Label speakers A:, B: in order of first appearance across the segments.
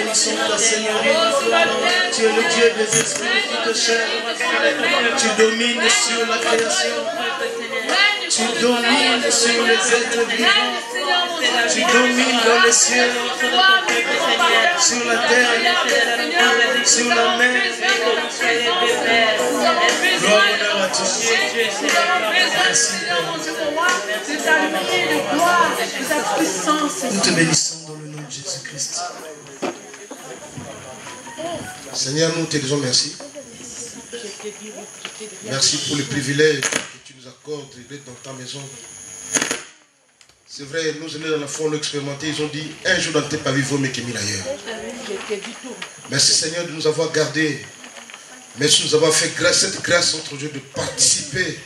A: acclamation ta Seigneurie. Tu es le Dieu des esprits qui te chaînent. Tu domines sur la création. Tu domines sur les êtres vivants. Tu domines dans les cieux, sur la terre, sur la mer. Gloire, honneur à tous. Merci. Nous te bénissons dans le nom de Jésus-Christ.
B: Seigneur, nous te disons merci. Merci pour le privilège que tu nous accordes d'être dans ta maison. C'est vrai, nous aînés dans la foi, on l'a expérimenté. Ils ont dit, un jour dans tes pavis vaut mieux que 1000 ailleurs. Merci Seigneur de nous avoir gardés. Merci de nous avoir fait grâce, cette grâce entre Dieu de participer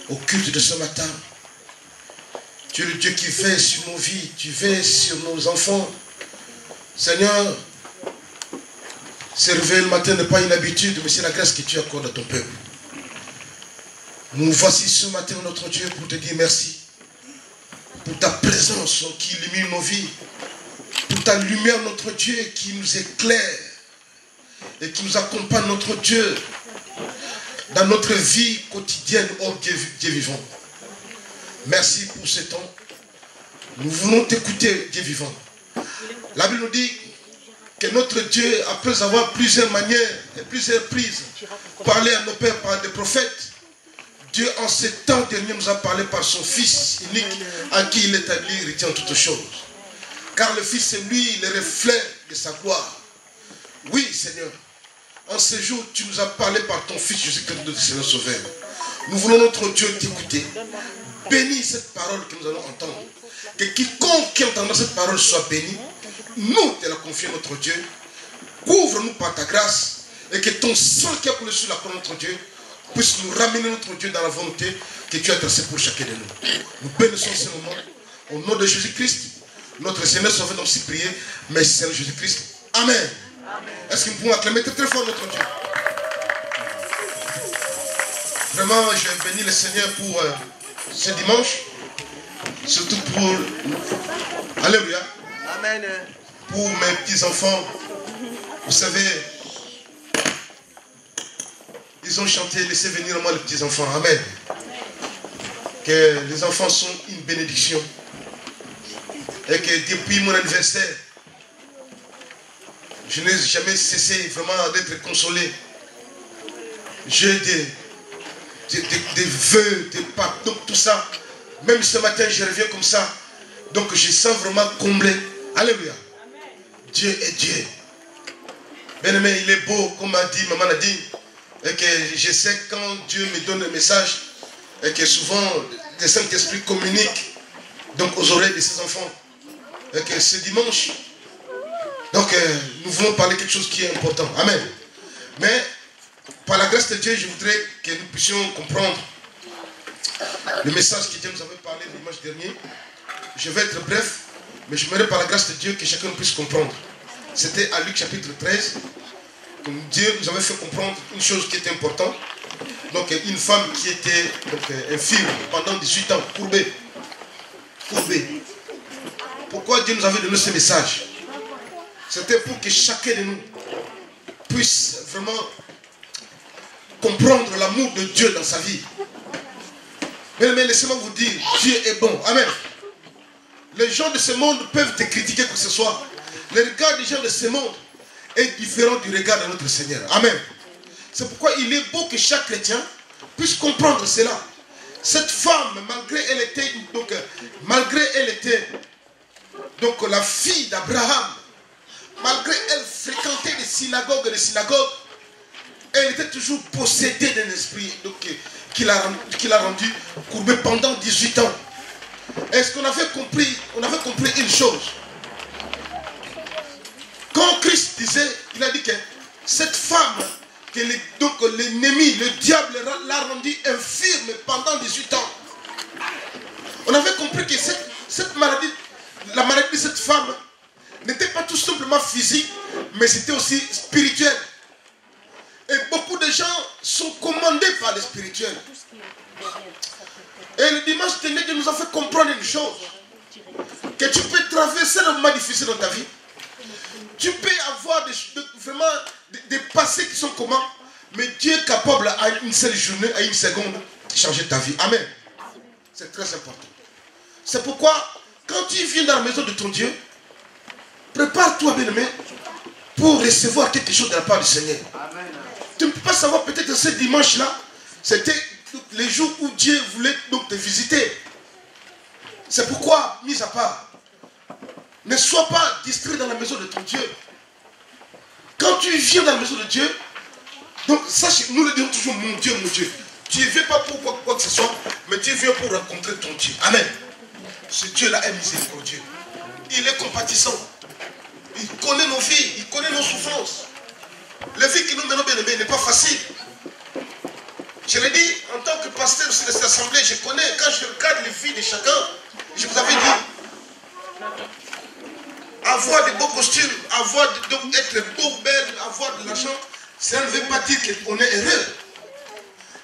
B: au culte de ce matin. Tu es le Dieu qui veille sur nos vies, tu veilles sur nos enfants. Seigneur, se réveiller le matin n'est pas une habitude, mais c'est la grâce que tu accordes à ton peuple. Nous voici ce matin, notre Dieu, pour te dire merci. Pour ta présence qui illumine nos vies. Pour ta lumière, notre Dieu, qui nous éclaire. Et qui nous accompagne, notre Dieu, dans notre vie quotidienne, oh Dieu vivant. Merci pour ce temps. Nous voulons t'écouter, Dieu vivant. La Bible nous dit que notre Dieu, après avoir plusieurs manières et plusieurs prises, parlé à nos pères par des prophètes, Dieu en ces temps derniers nous a parlé par son Fils unique, en qui il établit et retient toutes choses. Car le Fils est lui, le reflet de sa gloire. Oui, Seigneur, en ce jour, tu nous as parlé par ton Fils Jésus-Christ, notre Seigneur Sauveur. Nous voulons, notre Dieu, t'écouter. Bénis cette parole que nous allons entendre. Que quiconque qui entendra cette parole soit béni. Nous te la confions, notre Dieu. Couvre-nous par ta grâce. Et que ton sang qui a coulé sur la croix, notre Dieu, puisse nous ramener, notre Dieu, dans la volonté que tu as tracée pour chacun de nous. Nous bénissons ce moment. Au nom de Jésus-Christ, notre Seigneur Sauveur, nous aussi prier. Merci Seigneur Jésus-Christ. Amen. Est-ce que nous pouvons acclamer très fort notre Dieu? Vraiment, je bénis le Seigneur pour ce dimanche. Surtout pour... Alléluia.
A: Amen.
B: Pour mes petits-enfants. Vous savez, ils ont chanté, laissez venir moi les petits-enfants. Amen. Que les enfants sont une bénédiction. Et que depuis mon anniversaire, je n'ai jamais cessé vraiment d'être consolé. J'ai des vœux, des pardons, tout ça. Même ce matin, je reviens comme ça. Donc je sens vraiment comblé. Alléluia. Dieu est Dieu. Bien-aimé, il est beau, comme a dit Maman Nadine. Et que je sais quand Dieu me donne un message, et que souvent le Saint-Esprit communique donc aux oreilles de ses enfants. Et que ce dimanche, donc nous voulons parler quelque chose qui est important. Amen. Mais par la grâce de Dieu, je voudrais que nous puissions comprendre le message que Dieu nous avait parlé le dimanche dernier. Je vais être bref, mais je m'aimerais par la grâce de Dieu que chacun puisse comprendre. C'était à Luc chapitre 13 que Dieu nous avait fait comprendre une chose qui était importante. Donc une femme qui était infirme pendant 18 ans, courbée. Pourquoi Dieu nous avait donné ce message? C'était pour que chacun de nous puisse vraiment comprendre l'amour de Dieu dans sa vie. Mais laissez-moi vous dire, Dieu est bon. Amen. Les gens de ce monde peuvent te critiquer que ce soit. Le regard des gens de ce monde est différent du regard de notre Seigneur. Amen. C'est pourquoi il est beau que chaque chrétien puisse comprendre cela. Cette femme, malgré elle était la fille d'Abraham, malgré elle fréquentait des synagogues, elle était toujours possédée d'un esprit qui l'a rendue courbée pendant 18 ans. Est-ce qu'on avait compris une chose? Quand Christ disait, il a dit que cette femme, que l'ennemi, le diable l'a rendue infirme pendant 18 ans. On avait compris que cette maladie, la maladie de cette femme, n'était pas tout simplement physique, mais c'était aussi spirituel. Et beaucoup de gens sont commandés par le spirituel. Et le dimanche dernier, Dieu nous a fait comprendre une chose. Que tu peux traverser le moment difficile dans ta vie. Tu peux avoir vraiment des passés qui sont comment? Mais Dieu est capable à une seule journée, à une seconde, de changer ta vie. Amen. C'est très important. C'est pourquoi, quand tu viens dans la maison de ton Dieu, prépare-toi, bien-aimé, pour recevoir quelque chose de la part du Seigneur. Amen. Tu ne peux pas savoir, peut-être ce dimanche-là, c'était les jours où Dieu voulait donc te visiter. C'est pourquoi, mis à part, ne sois pas distrait dans la maison de ton Dieu. Quand tu viens dans la maison de Dieu, donc sache, nous le disons toujours, mon Dieu, mon Dieu. Tu ne viens pas pour quoi que ce soit, mais tu viens pour rencontrer ton Dieu. Amen. Ce Dieu-là est miséricordieux. Il est compatissant. Il connaît nos vies, il connaît nos souffrances. La vie que nous menons, bien aimé, n'est pas facile. Je l'ai dit, en tant que pasteur de cette assemblée, je connais, quand je regarde les vies de chacun, je vous avais dit, avoir de beaux costumes, être beau, belle, avoir de l'argent, ça ne veut pas dire qu'on est heureux.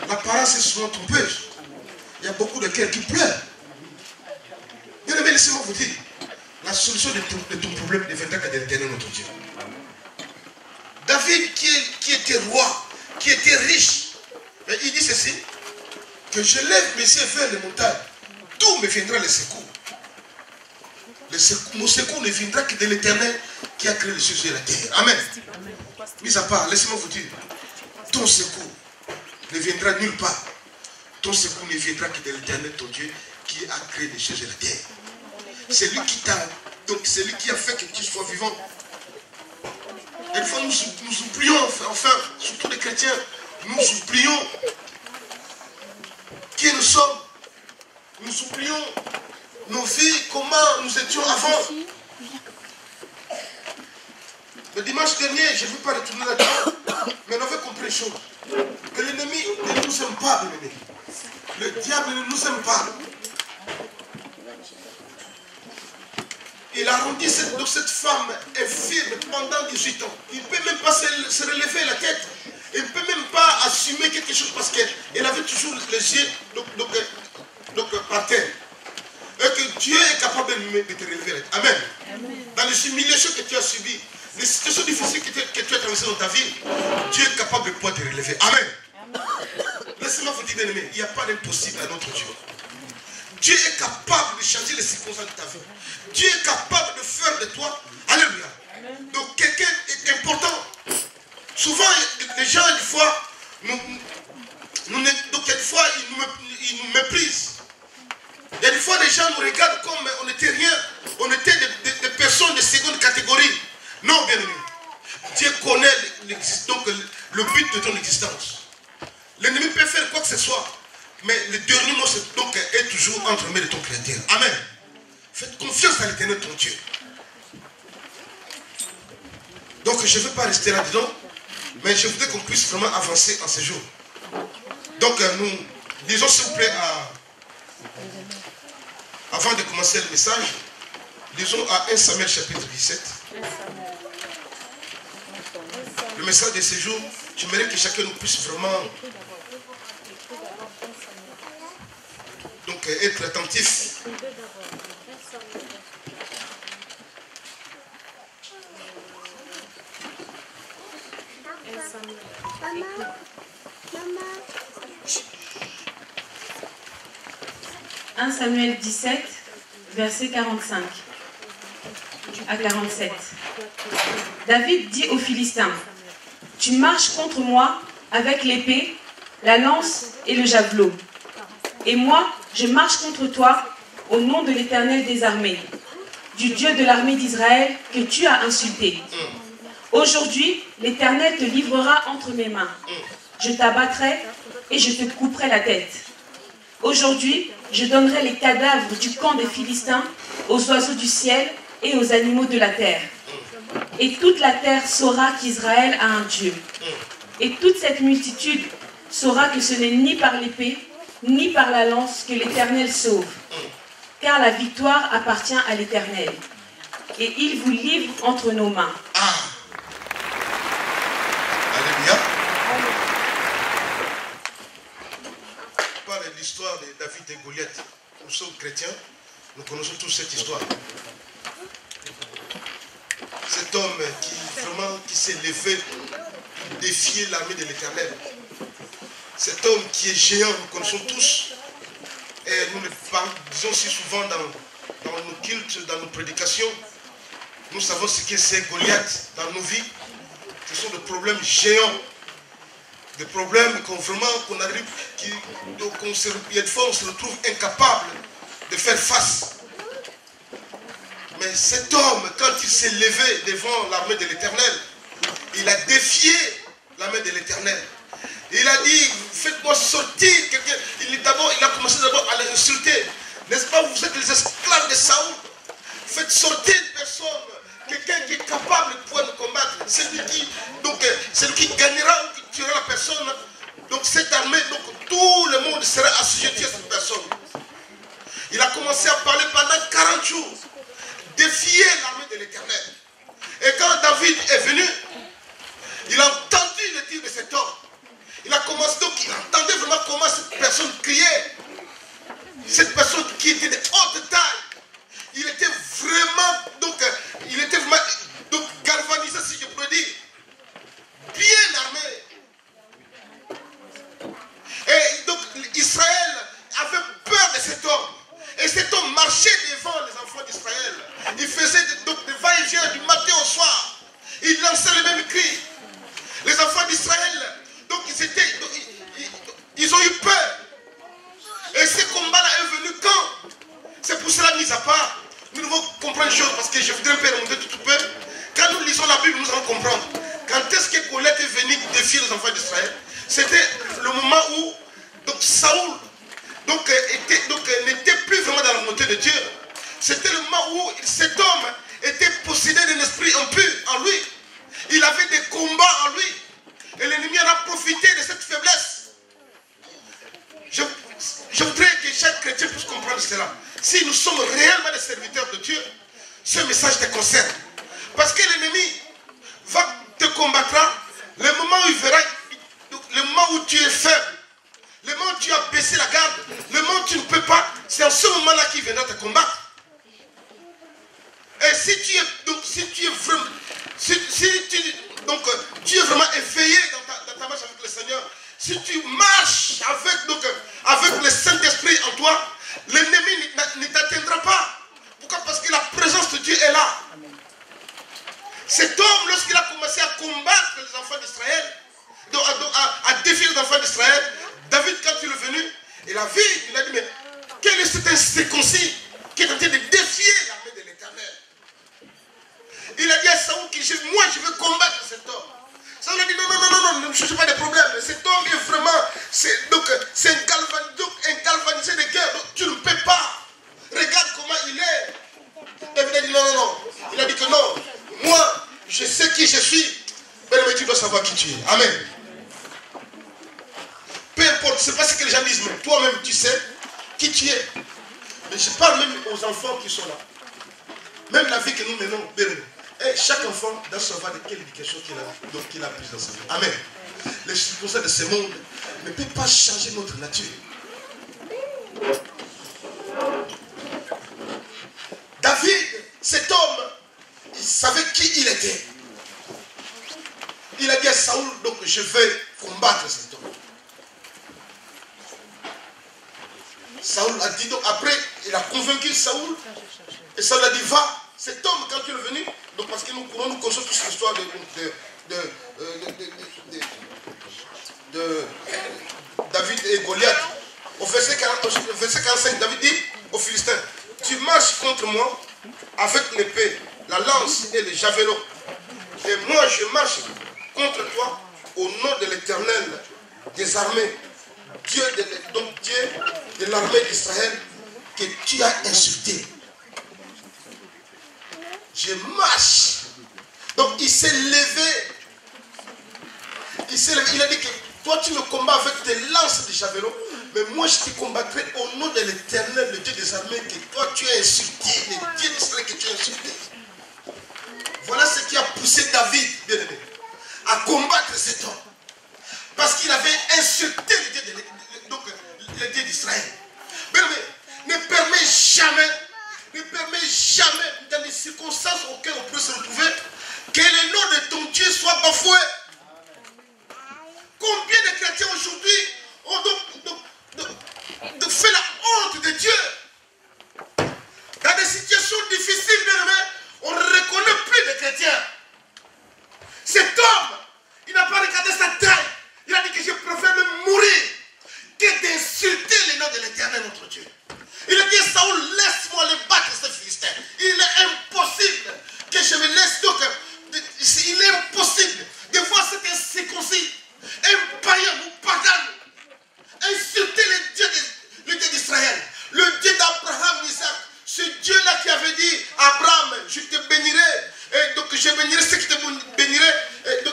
B: L'apparence est souvent trompeuse. Il y a beaucoup de cœurs qui pleurent. Bien aimé, laissez-moi vous dire, la solution de ton problème deviendra que de l'éternel notre Dieu. David qui était roi, qui était riche, mais il dit ceci, que je lève mes yeux vers les montagnes, d'où me viendra le secours. Mon secours ne viendra que de l'éternel qui a créé les cieux et la terre. Amen. Mis à part, laissez-moi vous dire, ton secours ne viendra nulle part. Ton secours ne viendra que de l'éternel, ton Dieu, qui a créé les cieux et la terre. C'est lui qui t'a, donc c'est lui qui a fait que tu sois vivant. Et une fois nous oublions, enfin, surtout les chrétiens, nous oublions qui nous sommes. Nous oublions nos vies, comment nous étions avant. Le dimanche dernier, je ne veux pas retourner là-dedans, mais on avait compris une chose. Que l'ennemi ne nous aime pas, l'ennemi. Le diable ne nous aime pas. Il a rendu cette femme infirme pendant 18 ans. Il ne peut même pas se relever la tête. Il ne peut même pas assumer quelque chose parce qu'elle avait toujours les yeux par terre. Et que Dieu est capable de te relever la tête. Amen. Amen. Dans les humiliations que tu as subies, les situations difficiles que tu as traversées dans ta vie, Dieu est capable de pouvoir te relever. Amen. Laissez-moi vous dire, bien aimé, il n'y a pas d'impossible à notre Dieu. Dieu est capable de changer les circonstances de ta vie. Dieu est capable de faire de toi. Alléluia. Donc quelqu'un est important. Souvent, les gens, des fois, ils nous méprisent. Il y a des fois, les gens nous regardent comme on n'était rien. On était des personnes de seconde catégorie. Non, bien aimé. Dieu connaît le but de ton existence. L'ennemi peut faire quoi que ce soit. Mais le dernier mot est toujours entre les mains de ton Créateur. Amen. Faites confiance à l'éternel ton Dieu. Donc je ne veux pas rester là-dedans, mais je voudrais qu'on puisse vraiment avancer en ce jour. Donc nous disons s'il vous plaît, avant de commencer le message, disons à 1 Samuel chapitre 17. Le message de ce jour, j'aimerais que chacun nous puisse vraiment être attentif.
C: « 1 Samuel 17, verset 45 à 47. David dit aux Philistins, « Tu marches contre moi avec l'épée, la lance et le javelot. Et moi, je marche contre toi au nom de l'Éternel des armées, du Dieu de l'armée d'Israël que tu as insulté. Aujourd'hui, l'Éternel te livrera entre mes mains. Je t'abattrai et je te couperai la tête. Aujourd'hui, je donnerai les cadavres du camp des Philistins aux oiseaux du ciel et aux animaux de la terre. Et toute la terre saura qu'Israël a un Dieu. Et toute cette multitude saura que ce n'est ni par l'épée, ni par la lance que l'Éternel sauve. Car la victoire appartient à l'Éternel. Et il vous livre entre nos mains. »
B: Alléluia. On parle de l'histoire de David et Goliath. Nous sommes chrétiens, nous connaissons tous cette histoire. Cette cet homme qui s'est levé pour défier l'armée de l'Éternel. Cet homme qui est géant, nous connaissons tous. Et nous le disons si souvent dans nos cultes, dans nos prédications. Nous savons ce que c'est Goliath dans nos vies. Ce sont des problèmes géants. Des problèmes qu'on arrive, il y a des fois on se retrouve incapable de faire face. Mais cet homme, quand il s'est levé devant l'armée de l'Éternel, il a défié l'armée de l'Éternel. Il a dit, faites-moi sortir quelqu'un. Il a commencé d'abord à l'insulter. N'est-ce pas, vous êtes les esclaves de Saoul. Faites sortir une personne, quelqu'un qui est capable de pouvoir nous combattre. Celui qui gagnera ou qui tuera la personne. Donc cette armée, donc tout le monde sera assujetti à cette personne. Il a commencé à parler pendant 40 jours. Défier l'armée de l'Éternel. Et quand David est venu, il a entendu le tir de cet homme. Il a commencé, donc il entendait vraiment comment cette personne criait. Cette personne qui était de haute taille. Il était vraiment, galvanisé, si je peux dire. Bien armé. Et donc Israël avait peur de cet homme. Et cet homme marchait devant les enfants d'Israël. Il faisait donc des va-et-vient du matin au soir. Il lançait le même cri. Les enfants d'Israël, donc ils ont eu peur. Et ce combat-là est venu quand? C'est pour cela, mis à part, nous devons comprendre une chose, parce que je voudrais un peu remonter tout peu. Quand nous lisons la Bible, nous allons comprendre. Quand est-ce que Goliath est venu défier les enfants d'Israël? C'était le moment où Saoul n'était plus vraiment dans la volonté de Dieu. C'était le moment où cet homme était possédé d'un esprit impur en lui. Il avait des combats en lui. Et l'ennemi en a profité de cette faiblesse. Je voudrais que chaque chrétien puisse comprendre cela. Si nous sommes réellement des serviteurs de Dieu, ce message te concerne. Parce que l'ennemi te combattra le moment où il verra, le moment où tu es faible, le moment où tu as baissé la garde, le moment où tu ne peux pas, c'est en ce moment-là qu'il viendra te combattre. Et si tu es vraiment, tu es vraiment éveillé dans ta marche avec le Seigneur, si tu marches avec le Saint-Esprit en toi, l'ennemi ne t'atteindra pas. Pourquoi? Parce que la présence de Dieu est là. Cet homme, lorsqu'il a commencé à combattre les enfants d'Israël, à défier les enfants d'Israël, David, quand il est venu, il a vu, il a dit, mais quel est cet incirconcis qui est en train de défier l'armée de l'Éternel? Il a dit à Saoul, moi je veux combattre cet homme. Saoul a dit, non, ne me cherchez pas de problème. Cet homme est vraiment, c'est un galvanisé de guerre, donc tu ne peux pas. Regarde comment il est. David a dit, non. Il a dit que non, moi, je sais qui je suis. Mais tu dois savoir qui tu es. Amen. Peu importe, ce n'est pas ce que les gens disent, mais toi-même, tu sais qui tu es. Mais je parle même aux enfants qui sont là. Même la vie que nous menons, et chaque enfant doit savoir de quelle éducation qu'il a prise dans sa vie. Amen. Les circonstances de ce monde ne peuvent pas changer notre nature. David, cet homme, il savait qui il était. Il a dit à Saoul, donc je vais combattre cet homme. Saoul a dit, donc après, il a convaincu Saoul. Et Saoul a dit, va. Cet homme, quand il est venu, donc parce que nous connaissons tous l'histoire de David et Goliath. Au verset 45, David dit aux Philistins, tu marches contre moi avec l'épée, la lance et le javelot. Et moi, je marche contre toi au nom de l'Éternel des armées, Dieu de l'armée d'Israël que tu as insulté. Je marche. Donc il s'est levé. Il a dit que toi tu me combats avec tes lances de javelot, mais moi je te combattrai au nom de l'Éternel, le Dieu des armées, que toi tu as insulté, le Dieu d'Israël que tu as insulté. Voilà ce qui a poussé David, bien aimé, à combattre cet homme. Parce qu'il avait insulté le Dieu d'Israël. Bien aimé, ne permets jamais dans les circonstances auxquelles on peut se retrouver, Que le nom de ton Dieu soit bafoué. Combien de chrétiens aujourd'hui ont donc fait la honte de Dieu? Dans des situations difficiles, on ne reconnaît plus de chrétiens. Cet homme, il n'a pas regardé sa taille. Il a dit que je préfère me mourir que d'insulter le nom de l'Éternel, notre Dieu. Il a dit à Saoul, laisse-moi les battre, ces Philistins. Il est impossible que je me laisse. Donc, il est impossible de voir cet incirconcis, un païen ou pagan, insulter le Dieu d'Israël, le Dieu d'Abraham, Isaac, ce Dieu-là qui avait dit à Abraham, je te bénirai, et donc je bénirai ceux qui te béniraient,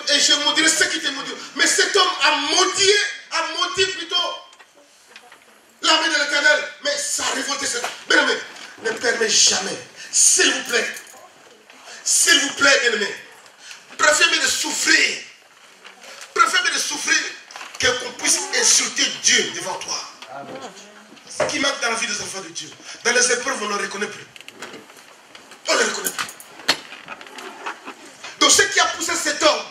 B: et je maudirai ceux qui te maudiront. Mais cet homme a maudit plutôt l'armée de l'Éternel. Mais ça a révolté cet homme. Bien-aimé, ne permets jamais, s'il vous plaît, bien-aimé, préférez de souffrir. Préfère de souffrir qu'on puisse insulter Dieu devant toi. Ce qui manque dans la vie des enfants de Dieu. Dans les épreuves, on ne le reconnaît plus. On ne le reconnaît plus. Donc ce qui a poussé cet homme,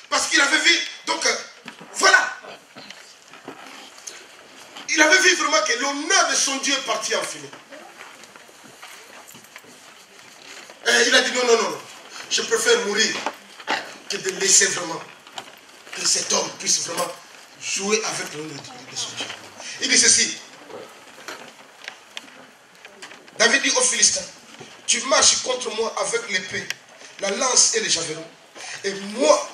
B: parce qu'il avait vu, donc voilà. Il avait vu vraiment que l'honneur de son Dieu est parti en fumée. Et il a dit non. Je préfère mourir que de laisser vraiment que cet homme puisse vraiment jouer avec l'honneur de son Dieu. Il dit ceci. David dit aux Philistins, tu marches contre moi avec l'épée, la lance et les javelots. Et moi,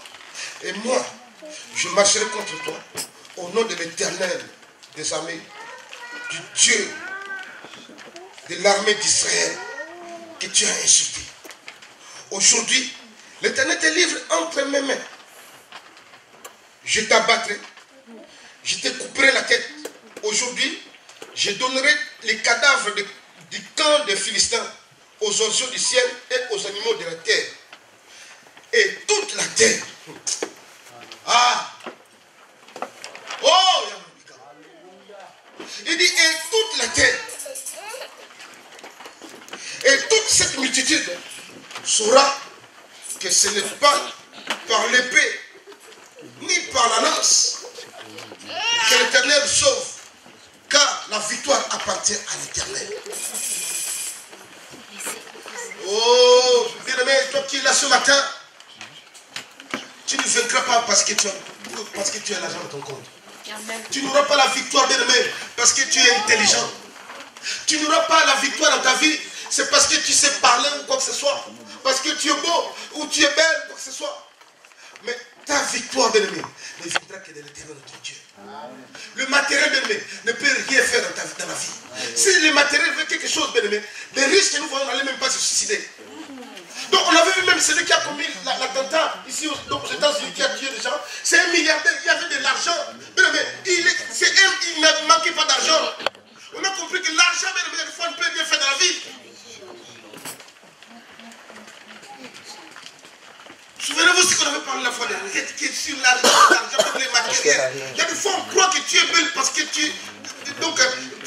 B: je marcherai contre toi au nom de l'Éternel des armées, du Dieu de l'armée d'Israël que tu as insulté. Aujourd'hui, l'Éternel te livre entre mes mains. Je t'abattrai, je te couperai la tête. Aujourd'hui, je donnerai les cadavres du camp des Philistins aux oiseaux du ciel et aux animaux de la terre. Et toute la terre. Il dit, et toute la terre. Et toute cette multitude saura que ce n'est pas par l'épée ni par la lance que l'Éternel sauve, car la victoire appartient à l'Éternel. Oh, bien-aimé, toi qui es là ce matin, tu ne vaincras pas parce que tu as l'argent dans ton compte. Tu n'auras pas la victoire, bien-aimé, parce que tu es intelligent. Tu n'auras pas la victoire dans ta vie, c'est parce que tu sais parler ou quoi que ce soit. Parce que tu es beau ou tu es belle ou quoi que ce soit. Mais ta victoire, bien-aimé, ne viendra que de l'Éternel de ton Dieu. Le matériel, bien-aimé, ne peut rien faire dans la vie. Si le matériel veut quelque chose, bien-aimé, les riches que nous voyons n'allaient même pas se suicider. Donc on avait vu même celui qui a commis l'attentat ici aux États-Unis, qui a tué des gens. C'est un milliardaire, il avait de l'argent. Bien-aimé, il ne manquait pas d'argent. On a compris que l'argent, bien-aimé, des fois, ne peut rien faire dans la vie. Souvenez-vous ce qu'on avait parlé la fois dernière, qui est sur l'argent, les matériels. Il y a des fois on croit que tu es belle parce que tu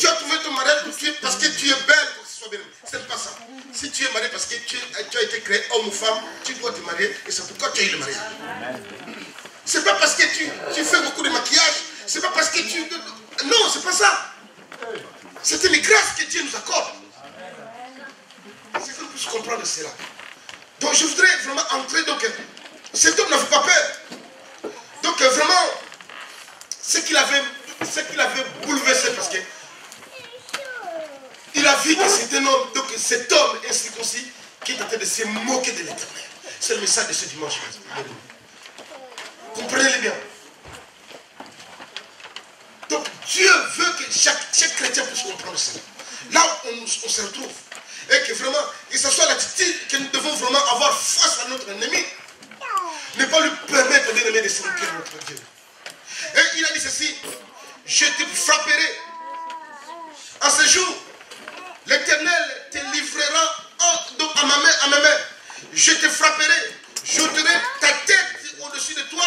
B: as trouvé ton mariage parce que tu es belle pour que ce soit belle. Ce n'est pas ça. Si tu es marié parce que tu as été créé homme ou femme, tu dois te marier et c'est pourquoi tu as eu le mariage. Ce n'est pas parce que tu fais beaucoup de maquillage, c'est pas parce que tu... Non, c'est pas ça. C'est une grâce que Dieu nous accorde. C'est qu'on puisse comprendre cela. Donc je voudrais vraiment entrer, donc cet homme n'avait pas peur. Donc vraiment, ce qu'il avait bouleversé, parce que il a vu que c'était un homme, donc cet homme incirconcis qui est en train de se moquer de l'Éternel. C'est le message de ce dimanche. Comprenez-le bien. Donc Dieu veut que chaque chrétien puisse comprendre cela. Là où on se retrouve. Et que vraiment, que ce soit l'attitude que nous devons vraiment avoir face à notre ennemi. Ne pas lui permettre, bien-aimé, de se moquer de notre Dieu. Et il a dit ceci, je te frapperai. En ce jour, l'Éternel te livrera à ma main. Je te frapperai, j'ôterai ta tête au-dessus de toi.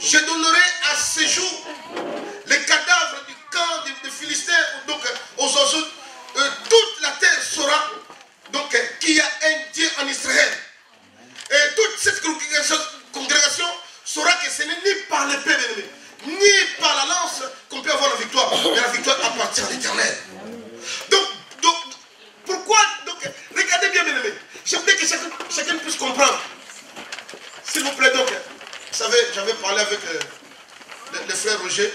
B: Je donnerai à ce jour les cadavres du camp des Philistins, donc aux oiseaux. Toute la terre saura donc qu'il y a un Dieu en Israël. Et toute congrégation saura que ce n'est ni par l'épée, ni par la lance qu'on peut avoir la victoire. Mais la victoire appartient à l'Éternel. Donc, pourquoi regardez bien, bien aimé. J'aimerais que chacun puisse comprendre. S'il vous plaît, donc, vous savez, j'avais parlé avec le frère Roger.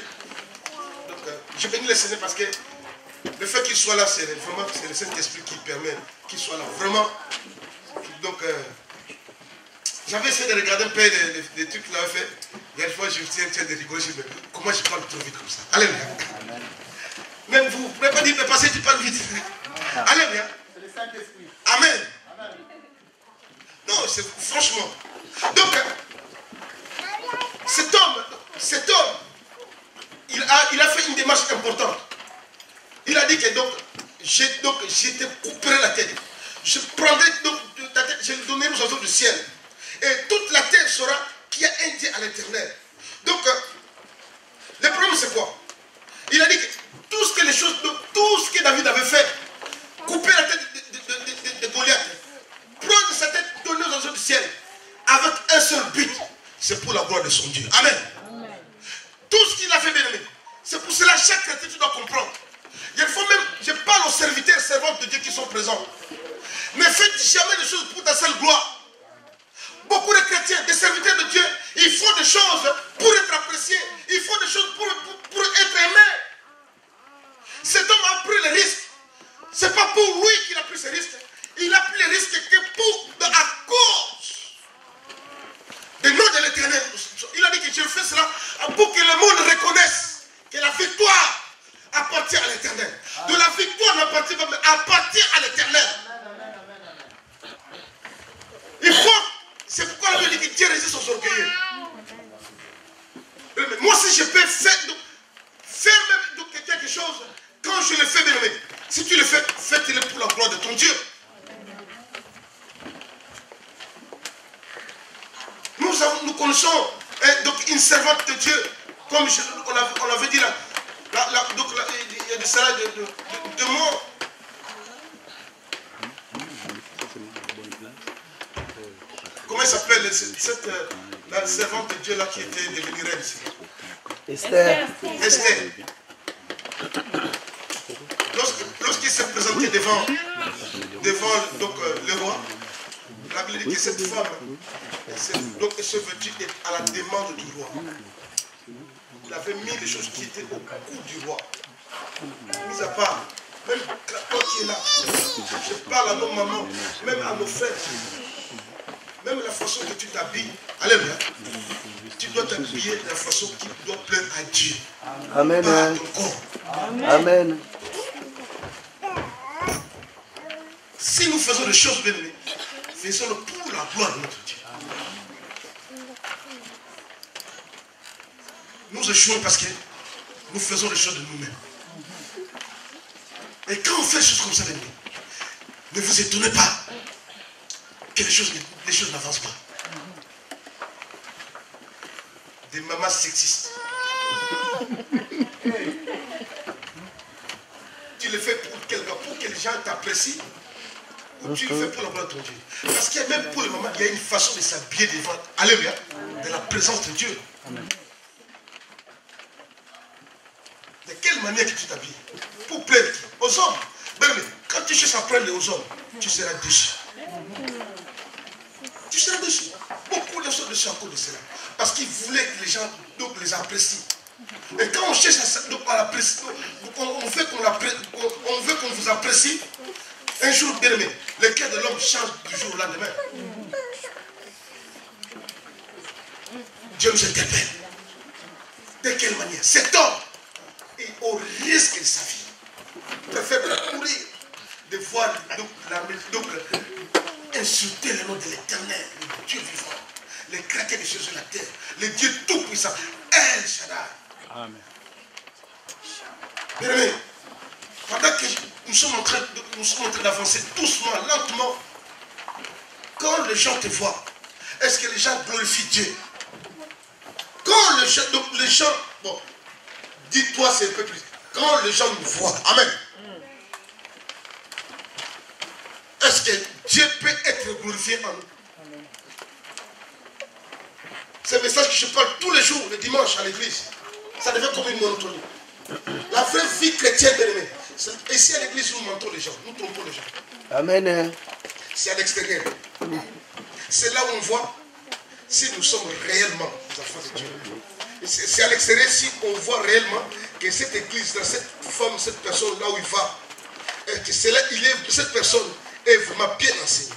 B: Donc, je vais venir le Seigneur parce que le fait qu'il soit là, c'est vraiment le Saint-Esprit qui permet qu'il soit là. Vraiment. Donc, j'avais essayé de regarder un peu les trucs qu'il avait fait. Il y a une fois, je me tiens de rigoler. Je me dis, comment je parle trop vite comme ça? Alléluia. Même vous ne pouvez pas dire, mais passez, tu parles vite. Alléluia.
D: C'est le Saint-Esprit.
B: Amen. Non, c'est franchement. Donc, cet homme, il a fait une démarche importante. Il a dit que j'étais coupé la tête. Je prendrais donc ta tête, je le donnerai aux oiseaux du ciel. Et toute la terre saura qu'il y a un Dieu à l'Éternel. Donc, le problème c'est quoi? Il a dit que tout ce que David avait fait, couper la tête de Goliath, prendre sa tête, donner aux oiseaux du ciel, avec un seul but, c'est pour la gloire de son Dieu. Amen. Tout ce qu'il a fait, bien aimé. C'est pour cela chaque chrétien, tu dois comprendre. Il faut même, je parle aux serviteurs, servantes de Dieu qui sont présents. Ne faites jamais des choses pour ta seule gloire. Beaucoup de chrétiens, des serviteurs de Dieu, ils font des choses pour être appréciés. Ils font des choses pour être aimés. Cet homme a pris le risque. Ce n'est pas pour lui qu'il a pris ce risque. Il a pris le risque que à cause du nom de l'Éternel. Il a dit que je fais cela pour que le monde reconnaisse que la victoire appartient à l'Éternel. De la victoire n'appartient pas, mais appartient à l'Éternel. Il faut, c'est pourquoi la Bible dit que Dieu résiste aux orgueilleux. Moi, si je peux faire même quelque chose, quand je le fais, bien aimé, si tu le fais, fais-le pour la gloire de ton Dieu. Nous connaissons donc une servante de Dieu, comme on l'avait dit là. Donc, il y a de cela de mots. Comment elle s'appelle la servante de Dieu là qui était devenue reine ici?
D: Esther.
B: Lorsqu'il s'est présenté devant donc, le roi, la Bible dit que cette femme, elle se vêtit à la demande du roi. Il avait mis les choses qui étaient au cou du roi. Mis à part, même toi qui es là, je parle à nos mamans, même à nos frères, même la façon que tu t'habilles, alléluia, tu dois t'habiller de la façon qui doit plaire à Dieu.
D: Amen.
B: Pas à ton corps.
D: Amen.
B: Si nous faisons des choses bien aimées, faisons-le pour la gloire de notre Dieu. Nous échouons parce que nous faisons les choses de nous-mêmes. Et quand on fait des choses comme ça, ne vous étonnez pas que les choses n'avancent pas. Des mamans sexistes. Tu le fais pour quelqu'un, pour que les gens t'apprécient, ou tu le fais pour la gloire de ton Dieu. Parce qu'il y a même pour les mamans, il y a une façon de s'habiller devant, alléluia, de la présence de Dieu. Amen. De quelle manière que tu t'habilles? Pour plaire aux hommes. Ben, mais quand tu cherches à prendre aux hommes, tu seras déçu. Tu seras déçu. Beaucoup de gens sont déçus à cause de cela. Parce qu'ils voulaient que les gens donc, les apprécient. Et quand on cherche à l'apprécier, on veut qu'on vous apprécie, un jour, bien aimé, le cœur de l'homme change du jour au lendemain. Dieu nous interpelle. De quelle manière? Cet homme, et au risque de sa vie, préfère courir, de voir donc, insulter le nom de l'Éternel, le Dieu vivant, les craquer des choses sur la terre, le Dieu tout-puissant, El Shaddai. Amen. Bien aimé, pendant que nous sommes en train d'avancer doucement, lentement, quand les gens te voient, est-ce que les gens glorifient Dieu? Quand les gens, bon, dis-toi c'est un peu plus, quand les gens nous voient, amen. Est-ce que Dieu peut être glorifié en nous? ce message que je parle tous les jours, le dimanche à l'église, ça devient comme une monotonie. La vraie vie chrétienne, bien-aimée. Ici à l'église, nous mentons les gens, nous trompons les gens.
D: Amen.
B: C'est à l'extérieur. C'est là où on voit si nous sommes réellement des enfants de Dieu. C'est à l'extérieur si on voit réellement que cette église, cette femme, cette personne, là où il va, que c'est là, cette personne est vraiment bien enseignée.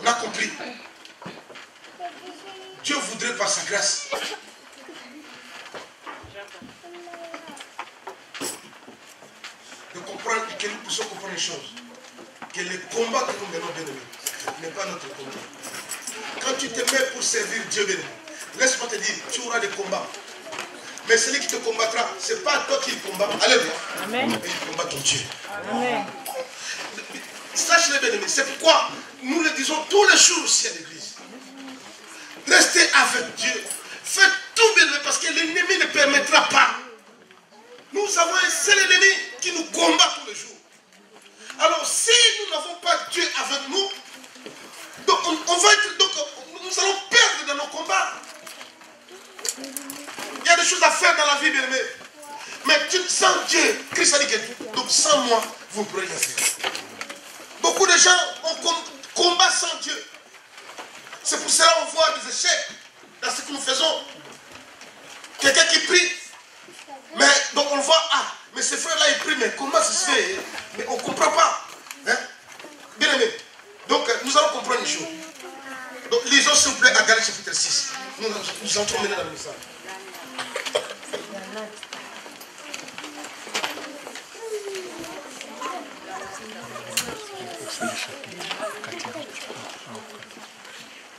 B: On a compris. Dieu voudrait par sa grâce de comprendre et que nous puissions comprendre les choses. Que le combat que nous menons, bien-aimés, n'est pas notre combat. Quand tu te mets pour servir Dieu, bien-aimé, laisse-moi te dire, tu auras des combats. Mais celui qui te combattra, ce n'est pas toi qui le combat. Alléluia.
E: Amen.
B: Et il combat ton Dieu.
E: Amen.
B: Sache-le, bien-aimé, c'est pourquoi nous le disons tous les jours aussi à l'église. Restez avec Dieu. Faites tout, bien-aimé, parce que l'ennemi ne permettra pas. Nous avons un seul ennemi qui nous combat tous les jours. Alors, si nous n'avons pas Dieu avec nous, donc nous allons perdre dans nos combats. Il y a des choses à faire dans la vie, bien-aimé. Mais sans Dieu, Christ a dit que donc sans moi, vous ne pourrez rien faire. Beaucoup de gens ont combat sans Dieu. C'est pour cela qu'on voit des échecs dans ce que nous faisons. Quelqu'un qui prie, mais donc on voit, ah, mais ce frère-là il prie, mais comment ça se fait? Mais on ne comprend pas. Hein? Bien aimé. Donc nous allons comprendre une chose. Donc lisons s'il vous plaît à Galates chapitre 6. Nous entrons maintenant dans le message.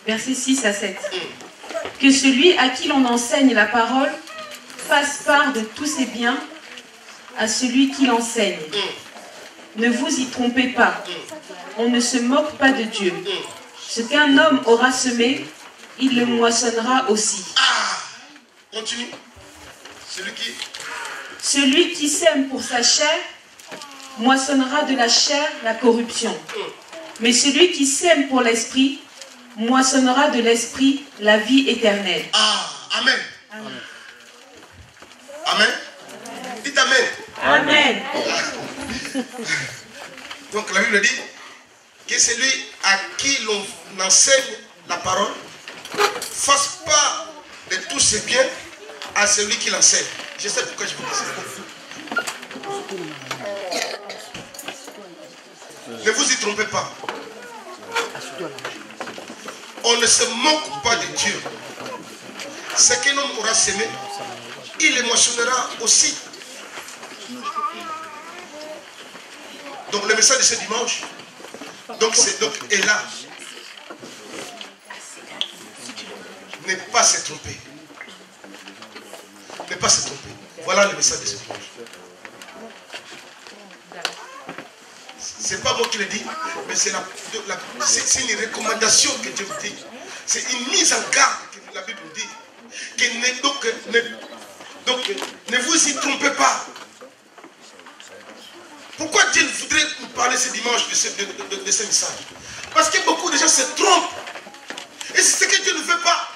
C: Versets 6 à 7. Que celui à qui l'on enseigne la parole fasse part de tous ses biens à celui qui l'enseigne. Ne vous y trompez pas. On ne se moque pas de Dieu. Ce qu'un homme aura semé, il le moissonnera aussi.
B: Ah, continue.
C: Celui qui sème pour sa chair, moissonnera de la chair la corruption. Mais celui qui sème pour l'esprit, moissonnera de l'esprit la vie éternelle.
B: Ah, amen. Amen. Amen. Dites amen.
C: Amen.
B: Donc la Bible dit que celui à qui l'on enseigne la parole fasse part de tous ses biens à celui qui l'enseigne. Je sais pourquoi je vous dis ça. Ne vous y trompez pas. On ne se moque pas de Dieu. Ce qu'un homme aura semé, il le moissonnera aussi. Donc le message de ce dimanche, est là. Ne pas se tromper. Ne pas se tromper. Voilà le message de ce dimanche. C'est pas moi qui le dis, mais c'est une recommandation que Dieu vous dit. C'est une mise en garde que la Bible dit. Ne vous y trompez pas. Pourquoi Dieu voudrait nous parler ce dimanche de ce message? Parce que beaucoup de gens se trompent. Et c'est ce que Dieu ne veut pas.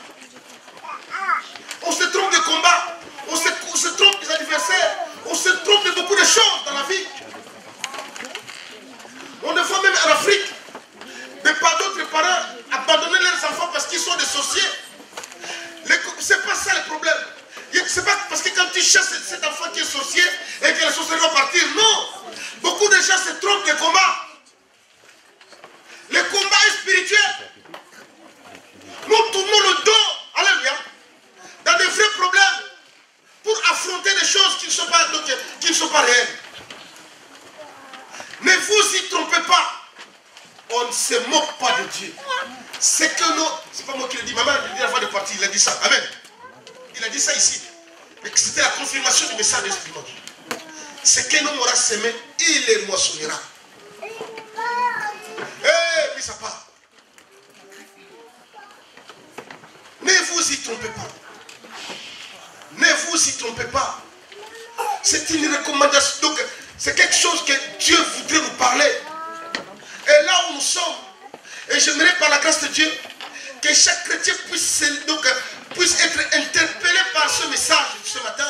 B: On se trompe de combat. On se trompe des adversaires. On se trompe de beaucoup de choses dans la vie. On le voit même en Afrique. Mais pas d'autres parents abandonner leurs enfants parce qu'ils sont des sorciers. C'est pas ça le problème. C'est pas parce que quand tu chasses cet enfant qui est sorcier et que la sorcellerie va partir. Non. Beaucoup de gens se trompent de combat. Le combat est spirituel. Nous tournons le dos, alléluia, dans de vrais problèmes pour affronter des choses qui ne sont pas réelles. Ne vous y trompez pas. On ne se moque pas de Dieu. C'est que nous, c'est pas moi qui le dis, maman il dit avant de partir, il a dit ça. Amen. Il a dit ça ici. C'était la confirmation du message de ce dimanche. Ce qu'un homme aura semé, il les moissonnera. Eh, mis à part. Ne vous y trompez pas. Ne vous y trompez pas. C'est une recommandation. Donc, c'est quelque chose que Dieu voudrait nous chrétiens puissent être interpellés par ce message ce matin.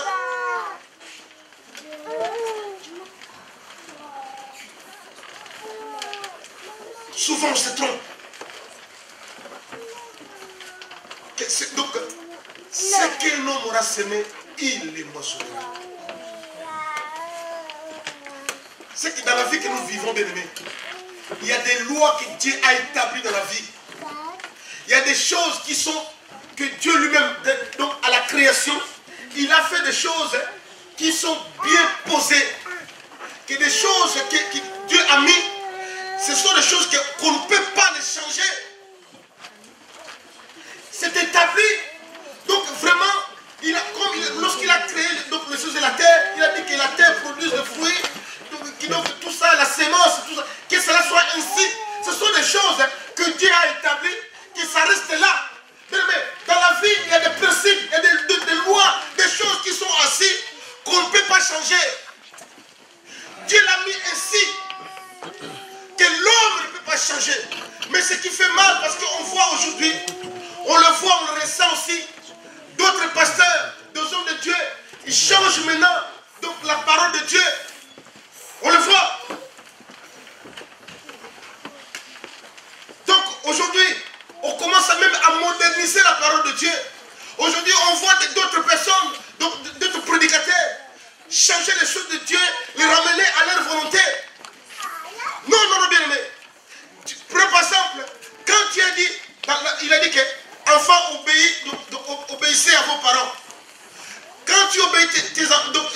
B: Souvent on se trompe. Donc, ce qu'un homme aura semé, il les moissonnera. C'est que dans la vie que nous vivons, bien-aimés, il y a des lois que Dieu a établies dans la vie. Il y a des choses qui sont, que Dieu lui-même, donc à la création, il a fait des choses qui sont bien posées. Que des choses que Dieu a mis, ce sont des choses qu'on ne peut pas les changer. C'est établi. Donc vraiment, lorsqu'il a créé donc, les choses de la terre, il a dit que la terre produise des fruits. Donc tout ça, la sémence, tout ça, que cela soit ainsi. Ce sont des choses que Dieu a établies, que ça reste là. Mais dans la vie, il y a des principes, il y a des lois, des choses qui sont assises qu'on ne peut pas changer. Dieu l'a mis ainsi, que l'homme ne peut pas changer. Mais ce qui fait mal, parce qu'on voit aujourd'hui, on le voit, on le ressent aussi, d'autres pasteurs, d'autres hommes de Dieu, ils changent maintenant donc la parole de Dieu. On le voit. Donc aujourd'hui, on commence même à moderniser la parole de Dieu. Aujourd'hui, on voit d'autres personnes, d'autres prédicateurs, changer les choses de Dieu, les ramener à leur volonté. Non, bien aimé. Prends par exemple, quand Dieu a dit, il a dit que enfants obéissez à vos parents. Quand tu obéis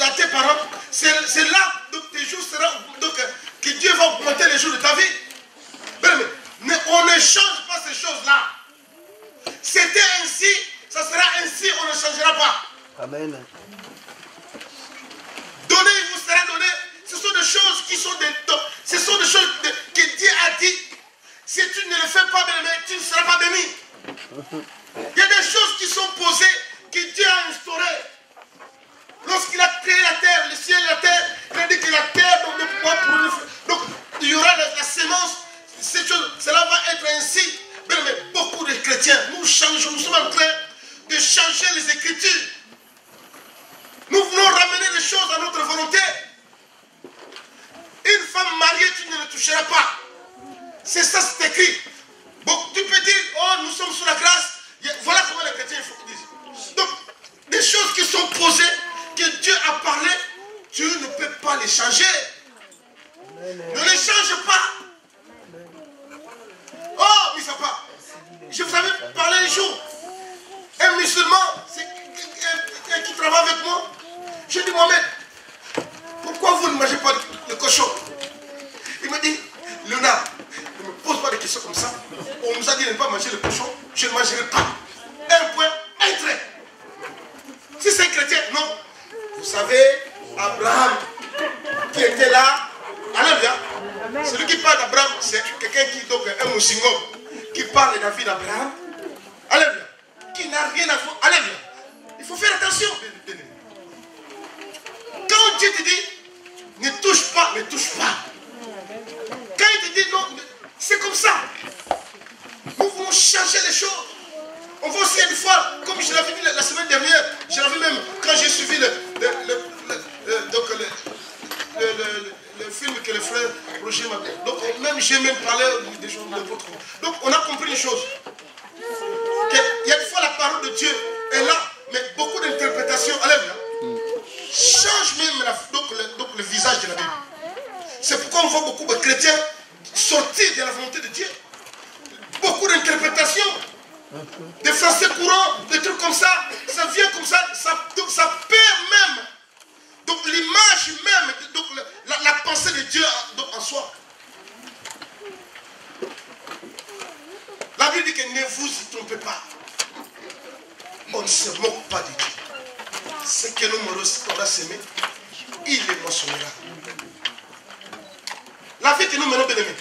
B: à tes parents, c'est là que tes jours seront, que Dieu va augmenter les jours de ta vie. Mais on ne change pas ces choses-là. C'était ainsi, ça sera ainsi, on ne changera pas. Amen. Donner, il vous sera donné. Ce sont des choses qui sont ce sont des choses que Dieu a dit. Si tu ne le fais pas, tu ne seras pas béni. Il y a des choses qui sont posées, que Dieu a instaurées. Lorsqu'il a créé la terre, le ciel et la terre, il a dit que la terre doit pouvoir produire. Donc, il y aura la sémence. Ces choses, cela va être ainsi. Mais beaucoup de chrétiens, nous sommes en train de changer les Écritures. Nous voulons ramener les choses à notre volonté. Une femme mariée, tu ne le toucheras pas. C'est ça, c'est écrit. Bon, tu peux dire, oh, nous sommes sous la grâce. Voilà comment les chrétiens disent. Donc, des choses qui sont posées, que Dieu a parlé, Dieu ne peut pas les changer. Ne les change pas. Oh, mais ça pas. Je vous avais parlé un jour. Un musulman qui travaille avec moi. Je dis, Mohamed, pourquoi vous ne mangez pas le cochon? Il m'a dit, Léonard, ne me pose pas des questions comme ça. On nous a dit de ne pas manger le cochon. Je ne mangerai pas. Un point, un trait. Si c'est un chrétien, non. Vous savez, Abraham, qui était là, alléluia. Celui qui parle d'Abraham, c'est quelqu'un qui, donc, un moussingo, qui parle de la vie d'Abraham, alléluia, qui n'a rien à voir, alléluia. Il faut faire attention. Quand Dieu te dit, ne touche pas, ne touche pas. Quand il te dit non, c'est comme ça. Nous voulons changer les choses. On voit aussi une fois, comme je l'avais dit la semaine dernière, je l'avais même, quand j'ai suivi le film que le frère Roger m'a dit. Donc même j'ai même parlé des choses de votre. Donc on a compris une chose. Il y a des fois la parole de Dieu est là, mais beaucoup d'interprétations, alléluia, change même donc le visage de la Bible. C'est pourquoi on voit beaucoup de chrétiens sortir de la volonté de Dieu. Beaucoup d'interprétations. Des français courants, des trucs comme ça vient comme ça, donc ça perd même donc l'image même, donc la pensée de Dieu donc, en soi. La Bible dit que ne vous y trompez pas. On ne se moque pas de Dieu. Ce que nous aura semé, il les moissonnera. La vie que nous menons, bien aimés,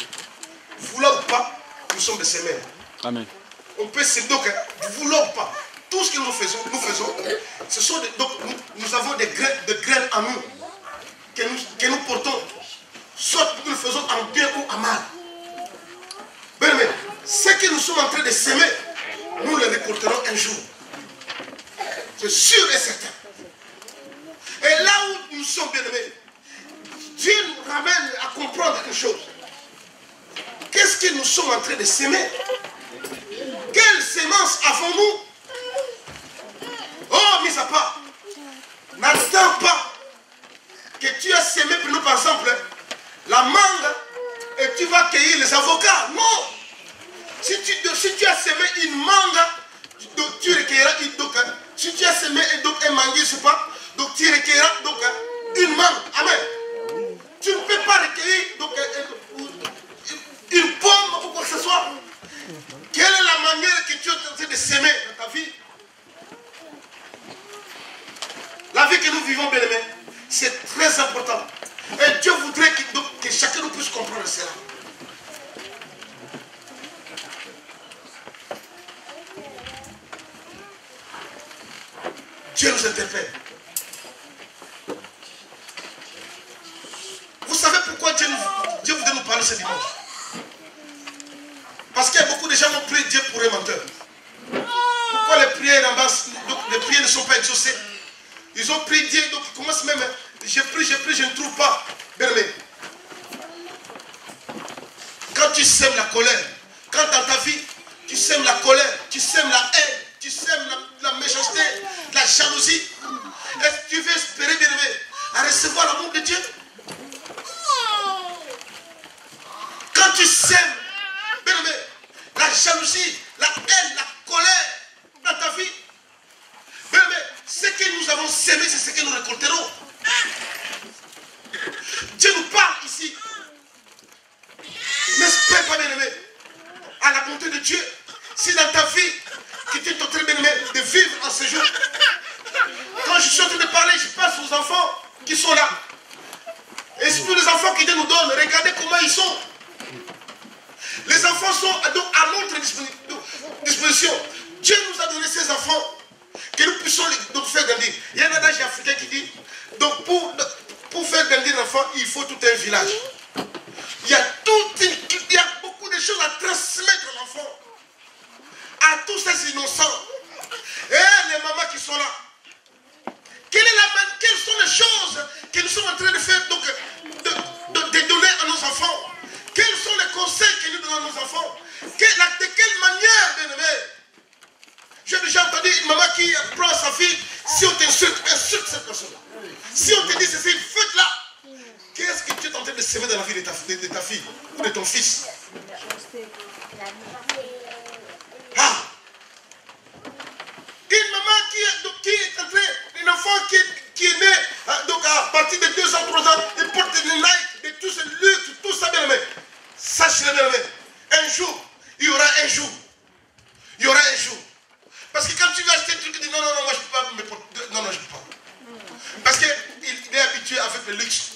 B: vouloir ou pas, nous sommes des semeurs. Amen. On peut se donc, vouloir ou pas, tout ce que nous faisons, ce sont donc nous avons des graines en nous que nous portons, soit que nous le faisons en bien ou en mal. Bien, mais ce que nous sommes en train de s'aimer, nous les récolterons un jour. C'est sûr et certain. Et là où nous sommes bien-aimés, Dieu nous ramène à comprendre une chose. Qu'est-ce que nous sommes en train de s'aimer? Quelle sémence avons-nous? Oh, mis à part, n'attends pas que tu as sémé pour nous, par exemple, la mangue et tu vas cueillir les avocats. Non! Si tu as sémé une mangue, tu recueilleras une donc. Si tu as semé un mangue, je sais pas, donc tu recueilleras donc une mangue. Amen. Tu ne peux pas recueillir donc, une pomme ou quoi que ce soit. Quelle est la manière que tu es en train de s'aimer dans ta vie? La vie que nous vivons, bien aimés, c'est très important. Et Dieu voudrait que chacun nous puisse comprendre cela. Dieu nous interpelle. Vous savez pourquoi Dieu voudrait nous parler ce dimanche? Parce qu'il y a beaucoup de gens qui ont prié Dieu pour un menteur. Pourquoi les prières en bas, les prières ne sont pas exaucées? Ils ont prié Dieu, donc ils commencent même, j'ai pris, je ne trouve pas. Bien aimé. Quand tu sèmes la colère, quand dans ta vie, tu sèmes la colère, tu sèmes la haine, tu sèmes la méchanceté, la jalousie, est-ce que tu veux espérer, bien aimé, à recevoir l'amour de Dieu? Quand tu sèmes, bien aimé, la jalousie, la haine, la colère dans ta vie, bien aimé, ce que nous avons sémé, c'est ce que nous récolterons. Dieu nous parle ici. N'espère pas, bien aimé, à la bonté de Dieu. Si dans ta vie, que tu es en train, bien aimé, de vivre en ce jour, quand je suis en train de parler, je pense aux enfants qui sont là. Et c'est tous les enfants que Dieu nous donne. Regardez comment ils sont. Les enfants sont donc à notre disposition. Dieu nous a donné ces enfants que nous puissions donc faire grandir. Il y a un adage africain qui dit, donc pour faire grandir l'enfant, il faut tout un village. Il y a beaucoup de choses à transmettre à l'enfant. À tous ces innocents. Et les mamans qui sont là. Quelles sont les choses que nous sommes en train de faire, donc, de donner à nos enfants? Quels sont les conseils que nous donnons à nos enfants? De quelle manière, bien aimé? J'ai déjà entendu une maman qui prend sa fille, si on t'insulte, insulte cette personne. Si on te dit ceci, faites-la. Qu'est-ce que tu es en train de s'aimer dans la vie de ta fille ou de ton fils? Ah! Une maman qui est en train, un enfant qui est né donc à partir de 2 ans, 3 ans, il porte des Nike, de tous ces luttes, tout ça, bien aimé. Sachez-le, bien aimé. Un jour, il y aura un jour. Il y aura un jour. Parce que quand tu vas acheter un truc, tu dis non, moi je ne peux pas me porter. Non, je ne peux pas. Parce qu'il est habitué avec le luxe.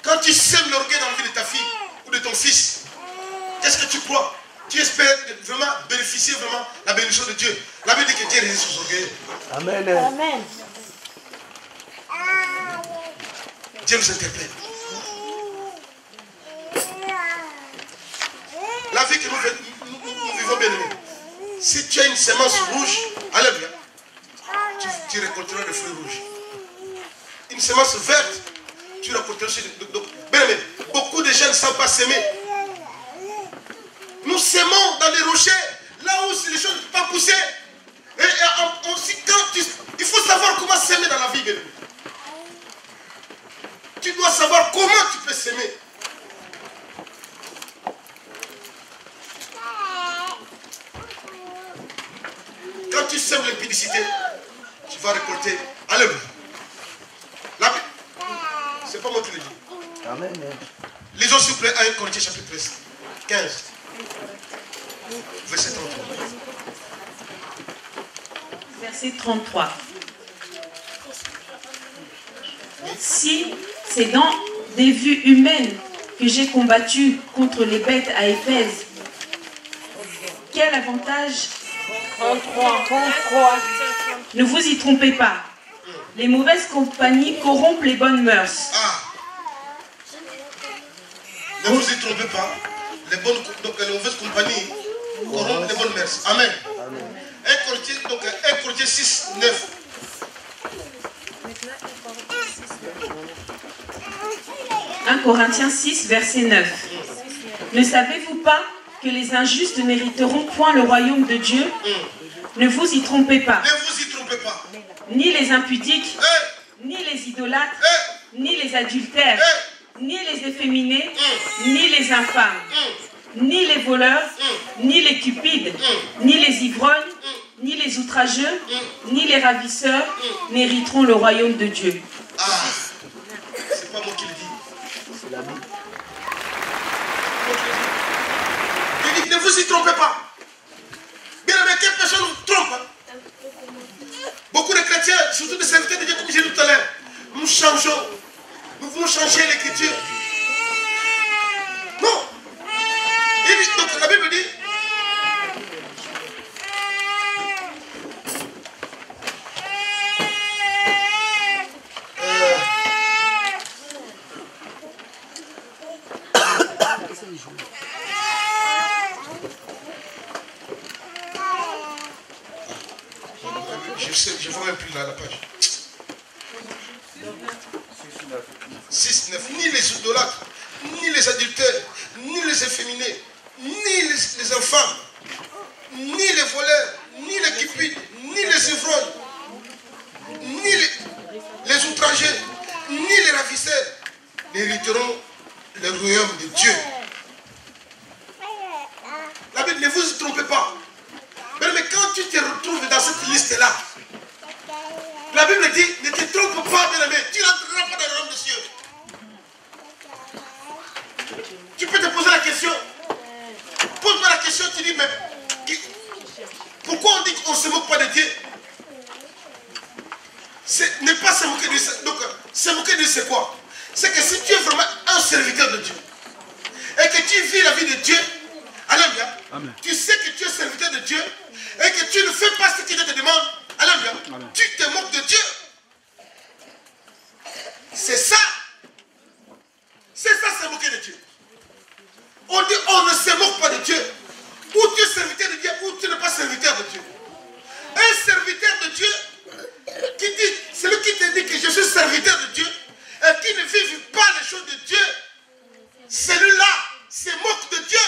B: Quand tu sèmes l'orgueil dans la vie de ta fille ou de ton fils, qu'est-ce que tu crois? Tu espères vraiment bénéficier vraiment la bénédiction de Dieu. La Bible dit que Dieu résiste aux orgueils. Amen. Amen. Dieu nous interpelle. La vie que nous vivons, bien aimés. Si tu as une semence rouge, alléluia, tu récolteras des fruits rouges. Une semence verte, tu récolteras des... Bien aimé, beaucoup de gens ne savent pas s'aimer. Nous sémons dans les rochers, là où les choses ne peuvent pas pousser. Et il faut savoir comment s'aimer dans la vie, bien aimé. Tu dois savoir comment tu peux s'aimer. Quand tu sèmes l'impudicité, tu vas récolter. Alléluia. C'est pas moi qui le dis. Amen. Lisons s'il vous plaît 1 Corinthiens chapitre 15. Verset 33.
C: Verset 33. Si c'est dans des vues humaines que j'ai combattu contre les bêtes à Éphèse, quel avantage? 33. Ne vous y trompez pas. Les mauvaises compagnies corrompent les bonnes mœurs.
B: Ah. Ne vous y trompez pas. Les mauvaises compagnies corrompre les bonnes mœurs. Amen. 1 Corinthiens 6, 9.
C: 1 Corinthiens 6, verset 9. Ne savez-vous pas que les injustes n'hériteront point le royaume de Dieu? Ne vous y trompez pas.
B: Ne vous y trompez pas.
C: Ni les impudiques, ni les idolâtres, ni les adultères, ni les efféminés, ni les infâmes, ni les voleurs, ni les cupides, ni les ivrognes, ni les outrageux, ni les ravisseurs n'hériteront le royaume de Dieu.
B: Ah, c'est pas moi qui le dis.
D: C'est la Bible.
B: Il dit, ne vous y trompez pas. Bien aimé, quelle personne nous trompe. Beaucoup de chrétiens, surtout des serviteurs de Dieu, comme j'ai dit tout à l'heure, nous changeons. Nous voulons changer l'écriture. Non. Il dit, donc la Bible dit, je ne vois même plus là la page. 6, 9. Ni les idolâtres, ni les adultères, ni les efféminés, ni les infâmes, ni les voleurs, ni les cupides, ni les ivrognes, ni les outragés, ni les ravisseurs n'hériteront le royaume de Dieu. La Bible, ne vous y trompez pas. Mais quand tu te retrouves dans cette liste-là, la Bible dit, ne te trompe pas, bien-aimé, tu n'entreras pas dans le royaume de Dieu. Tu peux te poser la question. Pose-moi la question, tu dis, mais pourquoi on dit qu'on ne se moque pas de Dieu? Ne pas se moquer de Dieu. Donc, se moquer de Dieu, c'est quoi? C'est que si tu es vraiment un serviteur de Dieu, et que tu vis la vie de Dieu, alléluia, tu sais que tu es serviteur de Dieu, et que tu ne fais pas ce que Dieu te demande, alléluia, tu te moques de Dieu. C'est ça. C'est ça, se moquer de Dieu. On dit, on ne se moque pas de Dieu. Ou tu es serviteur de Dieu, ou tu n'es pas serviteur de Dieu. Un serviteur de Dieu, qui dit, celui qui te dit que je suis serviteur de Dieu, et qui ne vit pas les choses de Dieu, celui-là se moque de Dieu.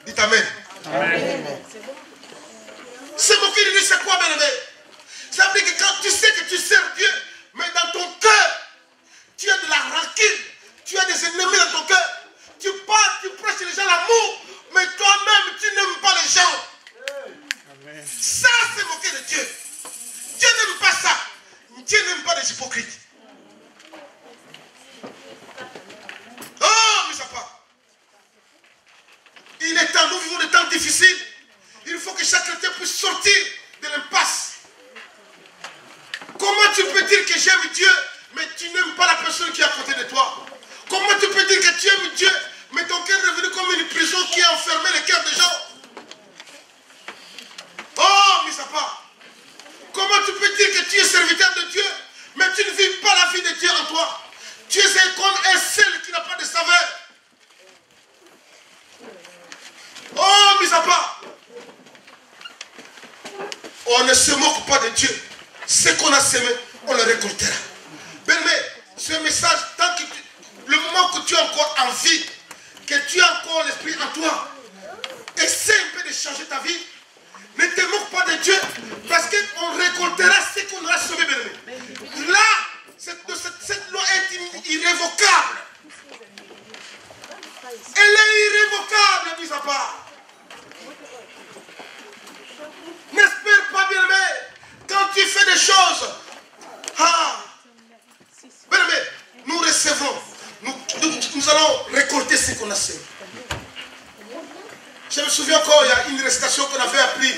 B: Dites Amen. Amen. Se moquer de Dieu, c'est quoi, bien-aimé? Ça veut dire que quand tu sais que tu sers Dieu, mais dans ton cœur, tu as de la rancune, tu as des ennemis dans ton cœur, tu parles, tu prêches les gens l'amour, mais toi-même, tu n'aimes pas les gens. Amen. Ça, c'est moquer de Dieu. Dieu n'aime pas ça. Dieu n'aime pas les hypocrites. Oh, mais ça part. Il est temps, nous vivons des temps difficiles. Il faut que chaque chrétien puisse sortir de l'impasse. Comment tu peux dire que j'aime Dieu, mais tu n'aimes pas la personne qui est à côté de toi? Comment tu peux dire que tu aimes Dieu, mais ton cœur est devenu comme une prison qui a enfermé le cœur des gens? Oh, mais ça part. Comment tu peux dire que tu es serviteur de Dieu, mais tu ne vis pas la vie de Dieu en toi? Tu es comme un sel qui n'a pas de saveur. Oh, mais ça part. On ne se moque pas de Dieu. Ce qu'on a semé, on le récoltera. Bien-aimé, ce message, tant que le moment que tu es encore en vie, que tu as encore l'esprit en toi, essaie un peu de changer ta vie. Ne te moque pas de Dieu, parce qu'on récoltera ce qu'on aura semé, bien-aimé. Là, cette loi est irrévocable. Elle est irrévocable, mis à part. N'espère pas, bien-aimé, quand tu fais des choses, bien-aimé, nous recevrons, nous allons récolter ce qu'on a semé. Je me souviens encore, il y a une récitation qu'on avait appris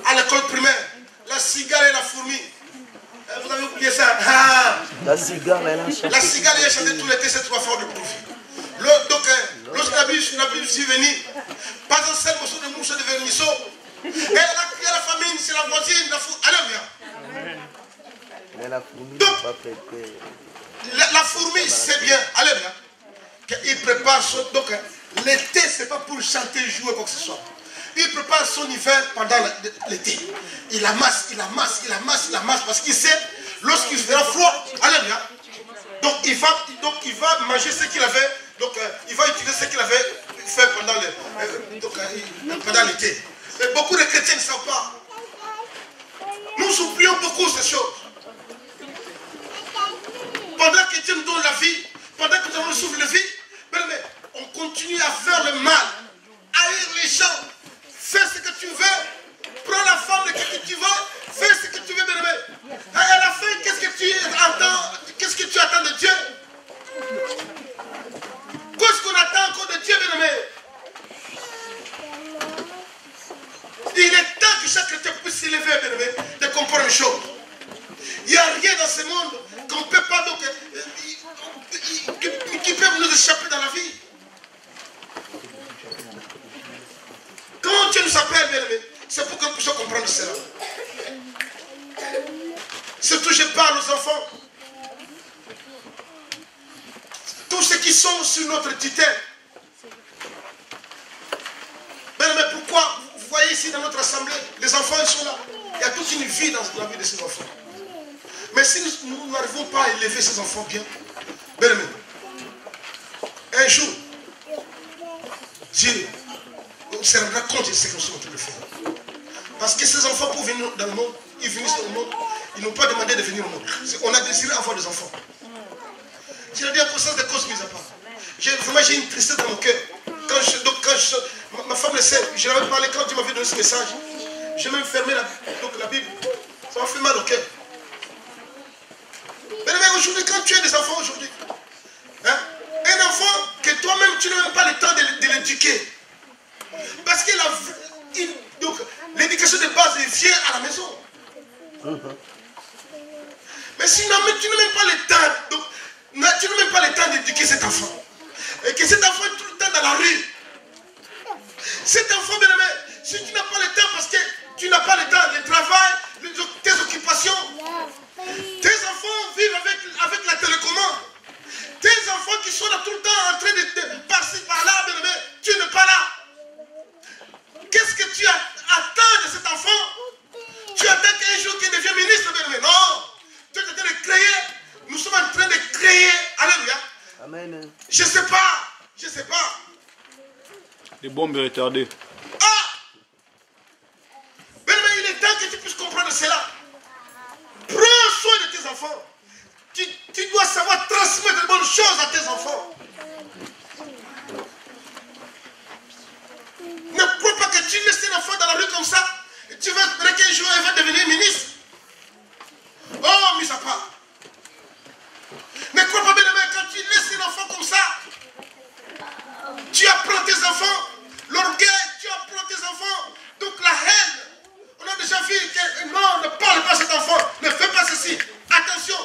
B: à l'école primaire, la cigale et la fourmi. Vous avez oublié ça?
D: La cigale, elle a chanté.
B: La cigale, elle a chanté tout l'été ces 3 fois de profit. Donc, lorsque la Bible est venue, pas un seul morceau de mouche de vermisseau. Et la famine, c'est la voisine, la fourmi. Alléluia.
D: Mais la fourmi
B: donc,
D: n'est pas prêtée.
B: La fourmi, c'est bien. Alléluia. Il prépare donc L'été, ce n'est pas pour chanter, jouer, quoi que ce soit. Il prépare son hiver pendant l'été. Il amasse, il amasse, il amasse, il amasse, parce qu'il sait, lorsqu'il fera froid, alléluia. Donc il va manger ce qu'il avait, donc il va utiliser ce qu'il avait fait pendant l'été. Mais beaucoup de chrétiens ne savent pas. Nous oublions beaucoup ces choses. Pendant que Dieu nous donne la vie, pendant que nous avons le souffle de vie, mais on continue à faire le mal, haïr les gens, fais ce que tu veux, prends la femme de qui tu veux, fais ce que tu veux, bien-aimé. Et à la fin, qu'est-ce que tu attends de Dieu? Qu'est-ce qu'on attend encore de Dieu, bien-aimé? Il est temps que chaque chrétien puisse s'élever, bien-aimé, de comprendre une chose. Il n'y a rien dans ce monde qu'on ne peut pas, donc, qui peut nous échapper dans la vie. Quand Dieu nous appelle, bien-aimé, c'est pour que nous puissions comprendre cela. Surtout, je parle aux enfants. Tous ceux qui sont sur notre tutelle. Bien-aimé, pourquoi vous voyez ici dans notre assemblée, les enfants, ils sont là. Il y a toute une vie dans la vie de ces enfants. Mais si nous n'arrivons pas à élever ces enfants bien, bien-aimé, un jour, Dieu se rendra compte de ce que nous sommes en train de faire. Parce que ces enfants, pour venir dans le monde, ils venissent dans le monde, ils n'ont pas demandé de venir au monde. On a désiré avoir des enfants. Je l'ai dit en conscience des causes mises à part. Vraiment, j'ai une tristesse dans mon cœur. Ma femme le sait, je l'avais parlé quand tu m'avais donné ce message. J'ai même fermé la Bible. Ça m'a fait mal au cœur. Mais aujourd'hui, quand tu as des enfants aujourd'hui, hein, un enfant que toi-même, tu n'as même pas le temps de l'éduquer. Parce que l'éducation de base vient à la maison. Mais sinon, tu n'as même pas le temps. Donc, tu n'as même pas le temps d'éduquer cet enfant. Et que cet enfant est tout le temps dans la rue. Cet enfant, bien aimé, si tu n'as pas le temps parce que tu n'as pas le temps de travail, tes occupations, tes enfants vivent avec la télécommande. Tes enfants qui sont là tout le temps en train de passer par là, bien aimé, tu n'es pas là. Qu'est-ce que tu attends de cet enfant? Tu attends qu'un jour qu'il devienne ministre, bien aimé? Non. Tu es en train de créer. Nous sommes en train de créer. Alléluia.
D: Amen.
B: Je ne sais pas. Je ne sais pas.
E: Des bombes retardées.
B: Ah! Mais il est temps que tu puisses comprendre cela. Prends soin de tes enfants. Tu dois savoir transmettre de bonnes choses à tes enfants. Ne crois pas que tu laisses un enfant dans la rue comme ça. Et tu vas espérer qu'un jour il va devenir ministre. Oh, mis à part. Ne crois pas, bien aimé, quand tu laisses un enfant comme ça, tu apprends tes enfants l'orgueil, tu apprends tes enfants donc la haine. On a déjà vu que non, ne parle pas à cet enfant, ne fais pas ceci. Attention,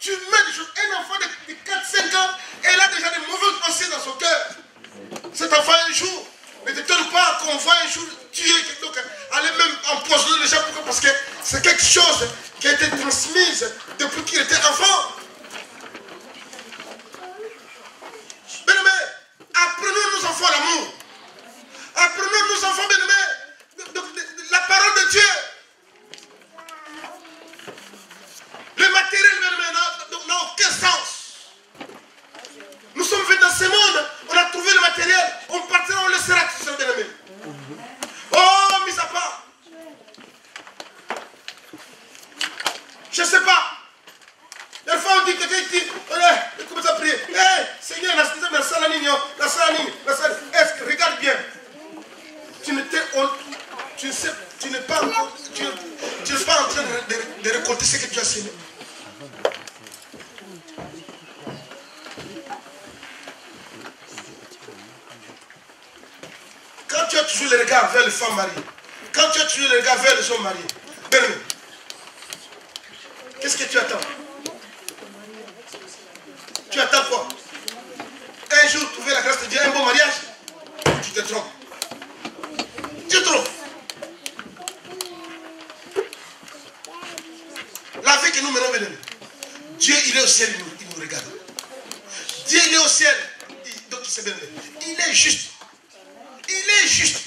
B: tu mets des choses. Un enfant de 4-5 ans, elle a déjà des mauvaises pensées dans son cœur. Cet enfant, un jour, ne t'étonne pas qu'on voit un jour tuer quelqu'un, aller même empoisonner les gens. Pourquoi? Parce que c'est quelque chose qui a été transmise depuis qu'il était enfant. Bien-aimés, apprenons nos enfants l'amour. Apprenons nos enfants, bien-aimés, la parole de Dieu. Le matériel, bien-aimés, n'a aucun sens. Nous sommes venus dans ce monde, on a trouvé le matériel, on partira, on laissera tout ça, bien-aimés. Oh, mis à part. Je ne sais pas. La fois on dit que quelqu'un dit, on commence à prier. Seigneur, la salle, est-ce que regarde bien. Tu n'es pas en train de récolter ce que tu as semé. Quand tu as toujours le regard vers les femmes mariées, quand tu as toujours le regard vers les hommes mariés, bien-aimé, qu'est-ce que tu attends? Tu attends quoi? Un jour, trouver la grâce de Dieu, un bon mariage, tu te trompes. Tu te trompes. La vie que nous menons, Dieu, il est au ciel, il nous regarde. Dieu, il est au ciel. Donc, c'est bien. Il est juste. Il est juste.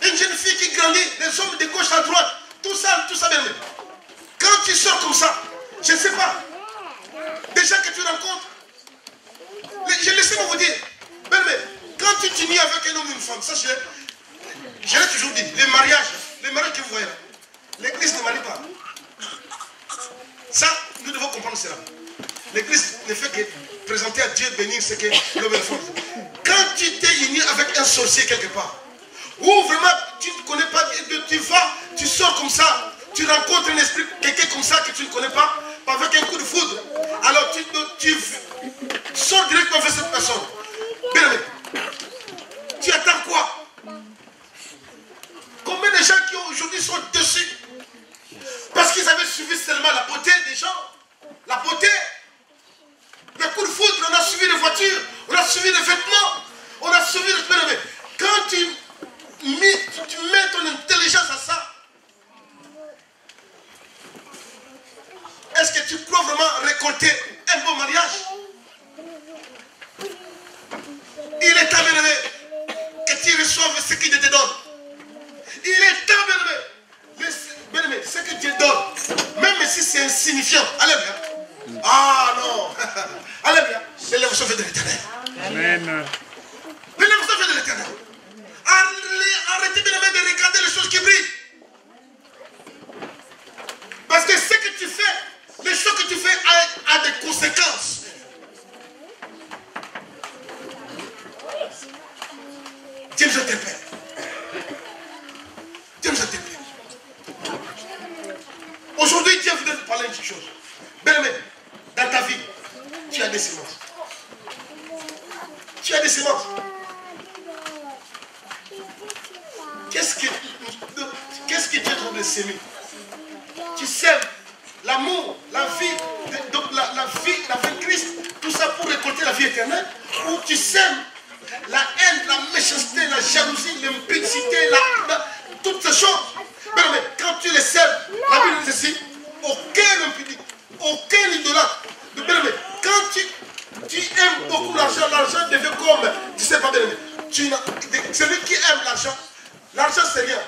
B: Une jeune fille qui grandit, les hommes de gauche à droite, tout ça bien. Quand tu sors comme ça, je ne sais pas, des gens que tu rencontres, je laisse vous dire, mais quand tu t'unis avec un homme et une femme, ça je l'ai toujours dit, les mariages que vous voyez là, l'église ne marie pas. Ça, nous devons comprendre cela. L'église ne fait que présenter à Dieu, bénir ce que l'homme et la femme. Quand tu t'es uni avec un sorcier quelque part, ou vraiment tu ne connais pas, tu sors comme ça, tu rencontres un esprit, quelqu'un comme ça que tu ne connais pas, avec un coup de foudre, alors tu sors directement vers cette personne. Bien aimé, tu attends quoi? Combien de gens qui aujourd'hui sont dessus parce qu'ils avaient suivi seulement la beauté des gens, la beauté, le coup de foudre, on a suivi les voitures, on a suivi les vêtements, on a suivi les... Bien aimé, quand tu mets ton intelligence à ça, est-ce que tu crois vraiment récolter un bon mariage? Il est temps, bien aimé, que tu reçoives ce que Dieu te donne. Il est temps, bien aimé, ce que Dieu donne, même si c'est insignifiant. Allez bien. Ah non. Allez bien. L'élévation fait de l'éternel.
E: Amen.
B: L'élévation fait de l'éternel. Arrêtez, bien aimé, de regarder les choses qui brillent. Parce que ce que tu fais, les choses que tu fais a des conséquences. Dieu nous interpelle. Dieu nous interpelle. Aujourd'hui, Dieu voudrait te parler d'une chose. Bien aimé, dans ta vie, tu as des semences. Tu as des semences. Qu'est-ce que tu es en train de s'aimer? Tu sèmes l'amour, la vie, donc la vie de Christ, tout ça pour récolter la vie éternelle, ou tu sèmes la haine, la méchanceté, la jalousie, l'impudicité, toutes ces choses. Mais quand tu les sèmes, la Bible dit ceci, aucun impudique, aucun idolâtre. Quand tu aimes beaucoup l'argent, l'argent devient comme, tu sais pas bien aimé, celui qui aime l'argent c'est rien,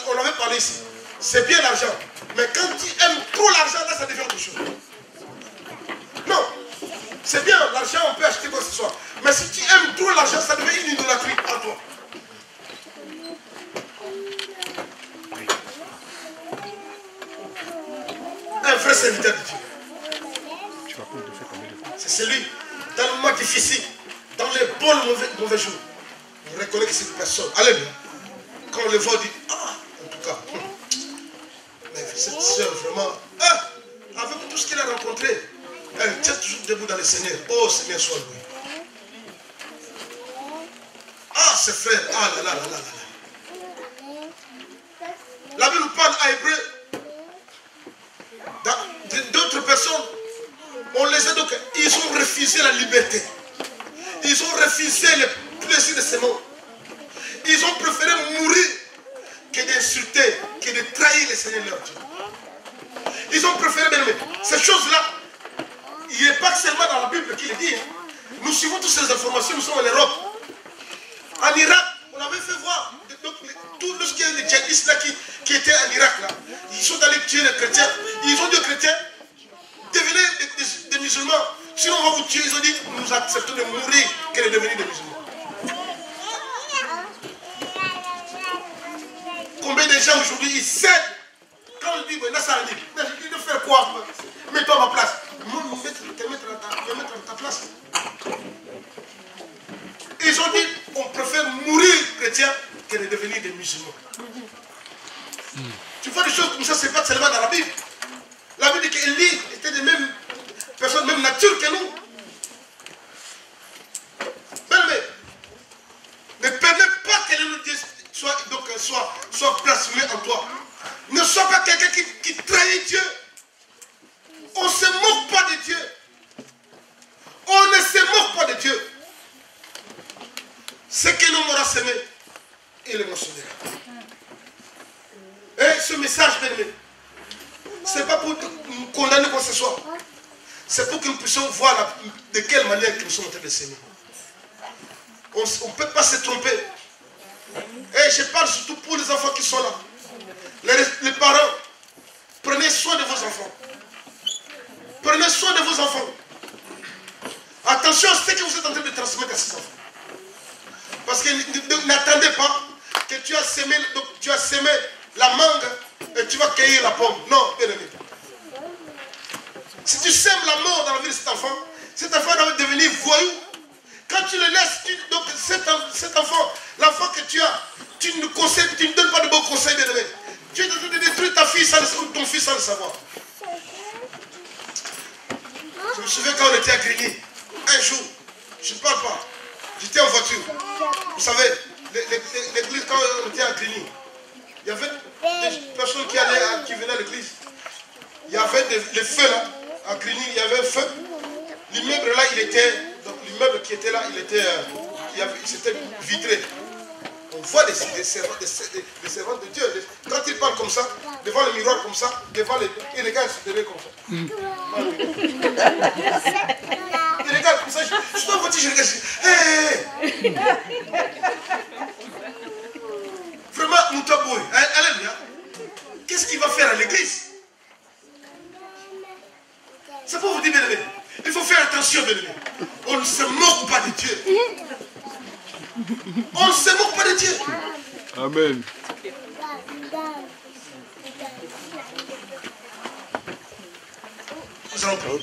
B: on avait parlé ici, c'est bien l'argent, mais quand tu aimes trop l'argent, là ça devient autre chose. Non, c'est bien, l'argent on peut acheter quoi que ce soit, mais si tu aimes trop l'argent, ça devient une idolâtrie en toi. Un vrai serviteur de Dieu, c'est celui dans le moment difficile, dans les bons mauvais jours, on reconnaît que c'est une personne. Alléluia. Quand on le voit, on dit, ah, en tout cas, mais cette soeur vraiment, avec tout ce qu'elle a rencontré, elle tient toujours debout dans le Seigneur. Oh Seigneur, sois loué. Ah, ses frères, ah là là là là là. La Bible nous parle à Hébreu. D'autres personnes, on les a donc, ils ont refusé la liberté. Ils ont refusé le plaisir de ce monde. Ils ont préféré mourir que d'insulter, que de trahir le Seigneur leur Dieu. Ils ont préféré, bien aimé, ces choses-là, il n'est pas seulement dans la Bible qui le dit. Nous suivons toutes ces informations, nous sommes en Europe. En Irak, on avait fait voir tout ce qui est les djihadistes là qui étaient en Irak là. Ils sont allés tuer les chrétiens. Ils ont dit aux chrétiens, devenez des musulmans. Sinon on va vous tuer. Ils ont dit, nous acceptons de mourir que de devenir des musulmans. Combien de gens aujourd'hui ils cèdent quand on dit, mais là ça a dit, il doit faire quoi? Mets-toi à ma place. Moi, te mettre à ta place. Ils ont dit, on préfère mourir chrétien que de devenir des musulmans. Tu vois des choses comme ça, c'est pas seulement dans la Bible. La Bible dit qu'Élie était des mêmes personnes, même nature que nous. Mais ne permets pas que le Dieu soit blasphémé en toi. Ne sois pas quelqu'un qui trahit Dieu. On ne se moque pas de Dieu. On ne se moque pas de Dieu. Ce que l'homme aura semé, il le moissonnera. Et ce message, bien aimé, ce n'est pas pour condamner quoi que ce soit. C'est pour que nous puissions voir de quelle manière nous sommes en train de s'aimer. On ne peut pas se tromper. Et je parle surtout pour les enfants qui sont là. Les parents, prenez soin de vos enfants. Prenez soin de vos enfants. Attention à ce que vous êtes en train de transmettre à ces enfants. Parce que n'attendez pas que tu as semé la mangue et tu vas cueillir la pomme. Non, bien aimé. Si tu sèmes la mort dans la vie de cet enfant va devenir voyou. Quand tu le laisses, donc cet enfant, l'enfant que tu as, tu ne donnes pas de bons conseils, bien aimé. Tu es en train de détruire ta fille ou ton fils sans le savoir. Je me souviens quand on était à Grigny, un jour, je ne parle pas, j'étais en voiture. Vous savez, l'église, quand on était à Grigny, il y avait des personnes qui venaient à l'église. Il y avait les feux là, à Grigny, il y avait un feu. L'immeuble là, l'immeuble qui était là, c'était vitré. On voit des servants de Dieu. Quand ils parlent comme ça, devant le miroir comme ça, et les gars se tenaient comme ça. Et les gars comme ça, je suis dans la voiture, je regarde. Vraiment, Moutaboué, alléluia. Qu'est-ce qu'il va faire à l'église? C'est pour vous dire, bien aimé. Il faut faire attention, bien aimé. On ne se moque pas de Dieu. On ne se moque pas de Dieu.
E: Amen.
B: Nous allons prier.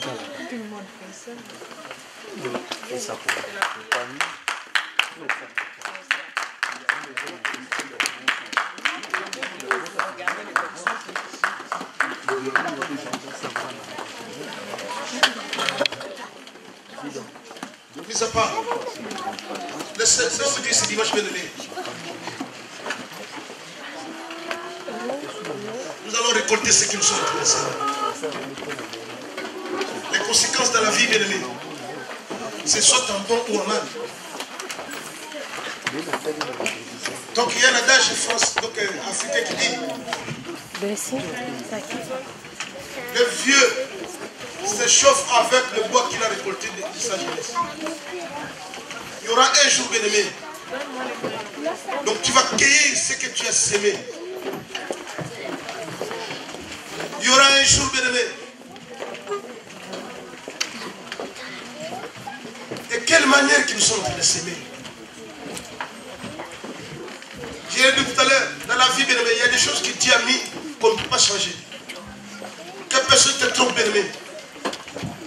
B: Mis à part, laissez-moi vous dire ce dimanche bien aimé. Nous allons récolter ce qui nous sont intéressés. Les conséquences de la vie, bien aimé, c'est soit en bon ou en mal. Donc il y a un adage africain qui dit le vieux se chauffe avec le bois qu'il a récolté de sa jeunesse. Il y aura un jour, bien aimé. Donc tu vas cueillir ce que tu as semé. Il y aura un jour, bien aimé. De quelle manière qu'ils nous sont en train de s'aimer? J'ai dit tout à l'heure, dans la vie, bien aimé, il y a des choses que Dieu a mis qu'on ne peut pas changer. Que personne ne te trompe, bien aimé.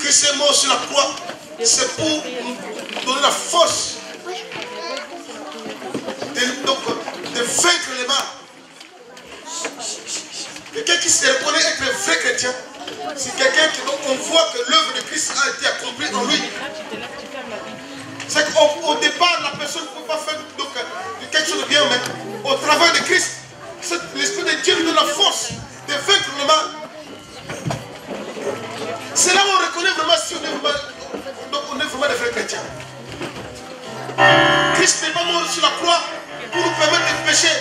B: Que ces mots sur la croix, c'est pour nous donner la force de vaincre les mal. Quelqu'un qui se reconnaît être un vrai chrétien, c'est quelqu'un qu'on voit que l'œuvre de Christ a été accomplie en lui. C'est qu'au départ, la personne ne peut pas faire quelque chose de bien, mais au travers de Christ, l'Esprit de Dieu lui donne la force de vaincre le mal. C'est là où on reconnaît vraiment si on est vraiment des vrais chrétiens. Christ n'est pas mort sur la croix pour nous permettre de pécher.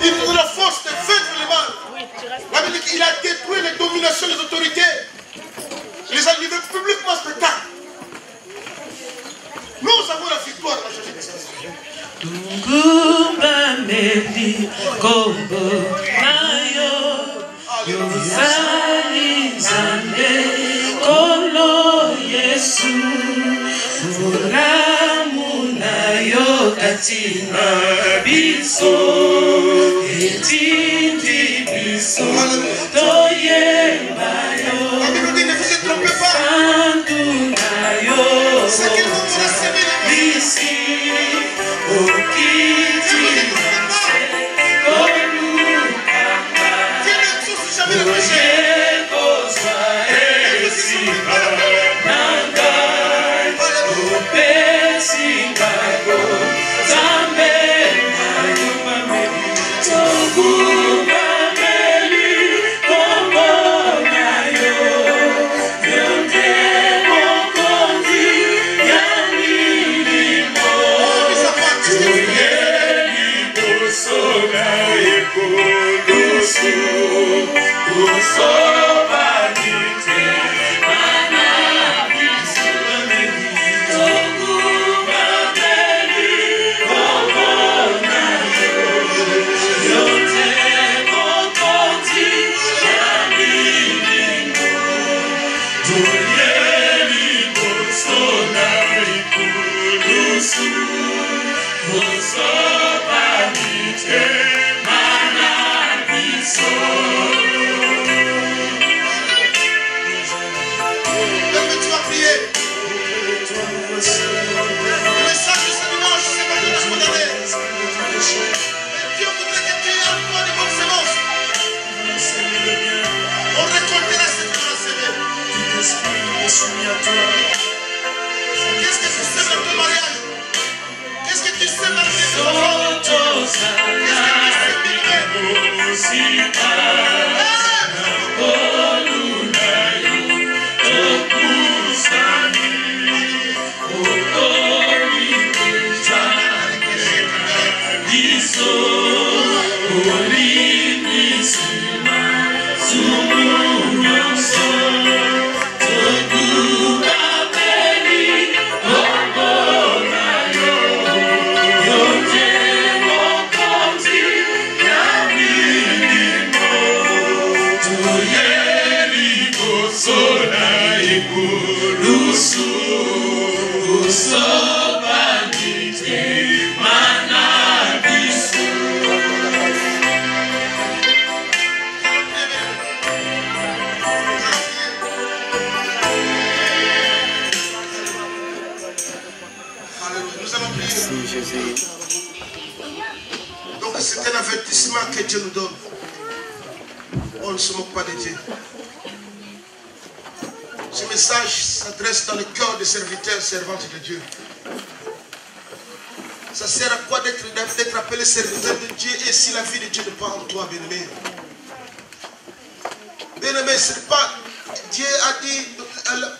B: Il nous donne la force de vaincre le mal. La Bible dit qu'il a détruit les dominations des autorités. Il les a livrés publiquement spectacle. Nous avons la victoire dans Jésus-Christ. Donc c'est un avertissement que Dieu nous donne. On ne se moque pas de Dieu. Ce message s'adresse dans le cœur des serviteurs, servantes de Dieu. Ça sert à quoi d'être appelé serviteur de Dieu et si la vie de Dieu n'est pas en toi, bien-aimé? Bien-aimé, c'est pas... Dieu a dit,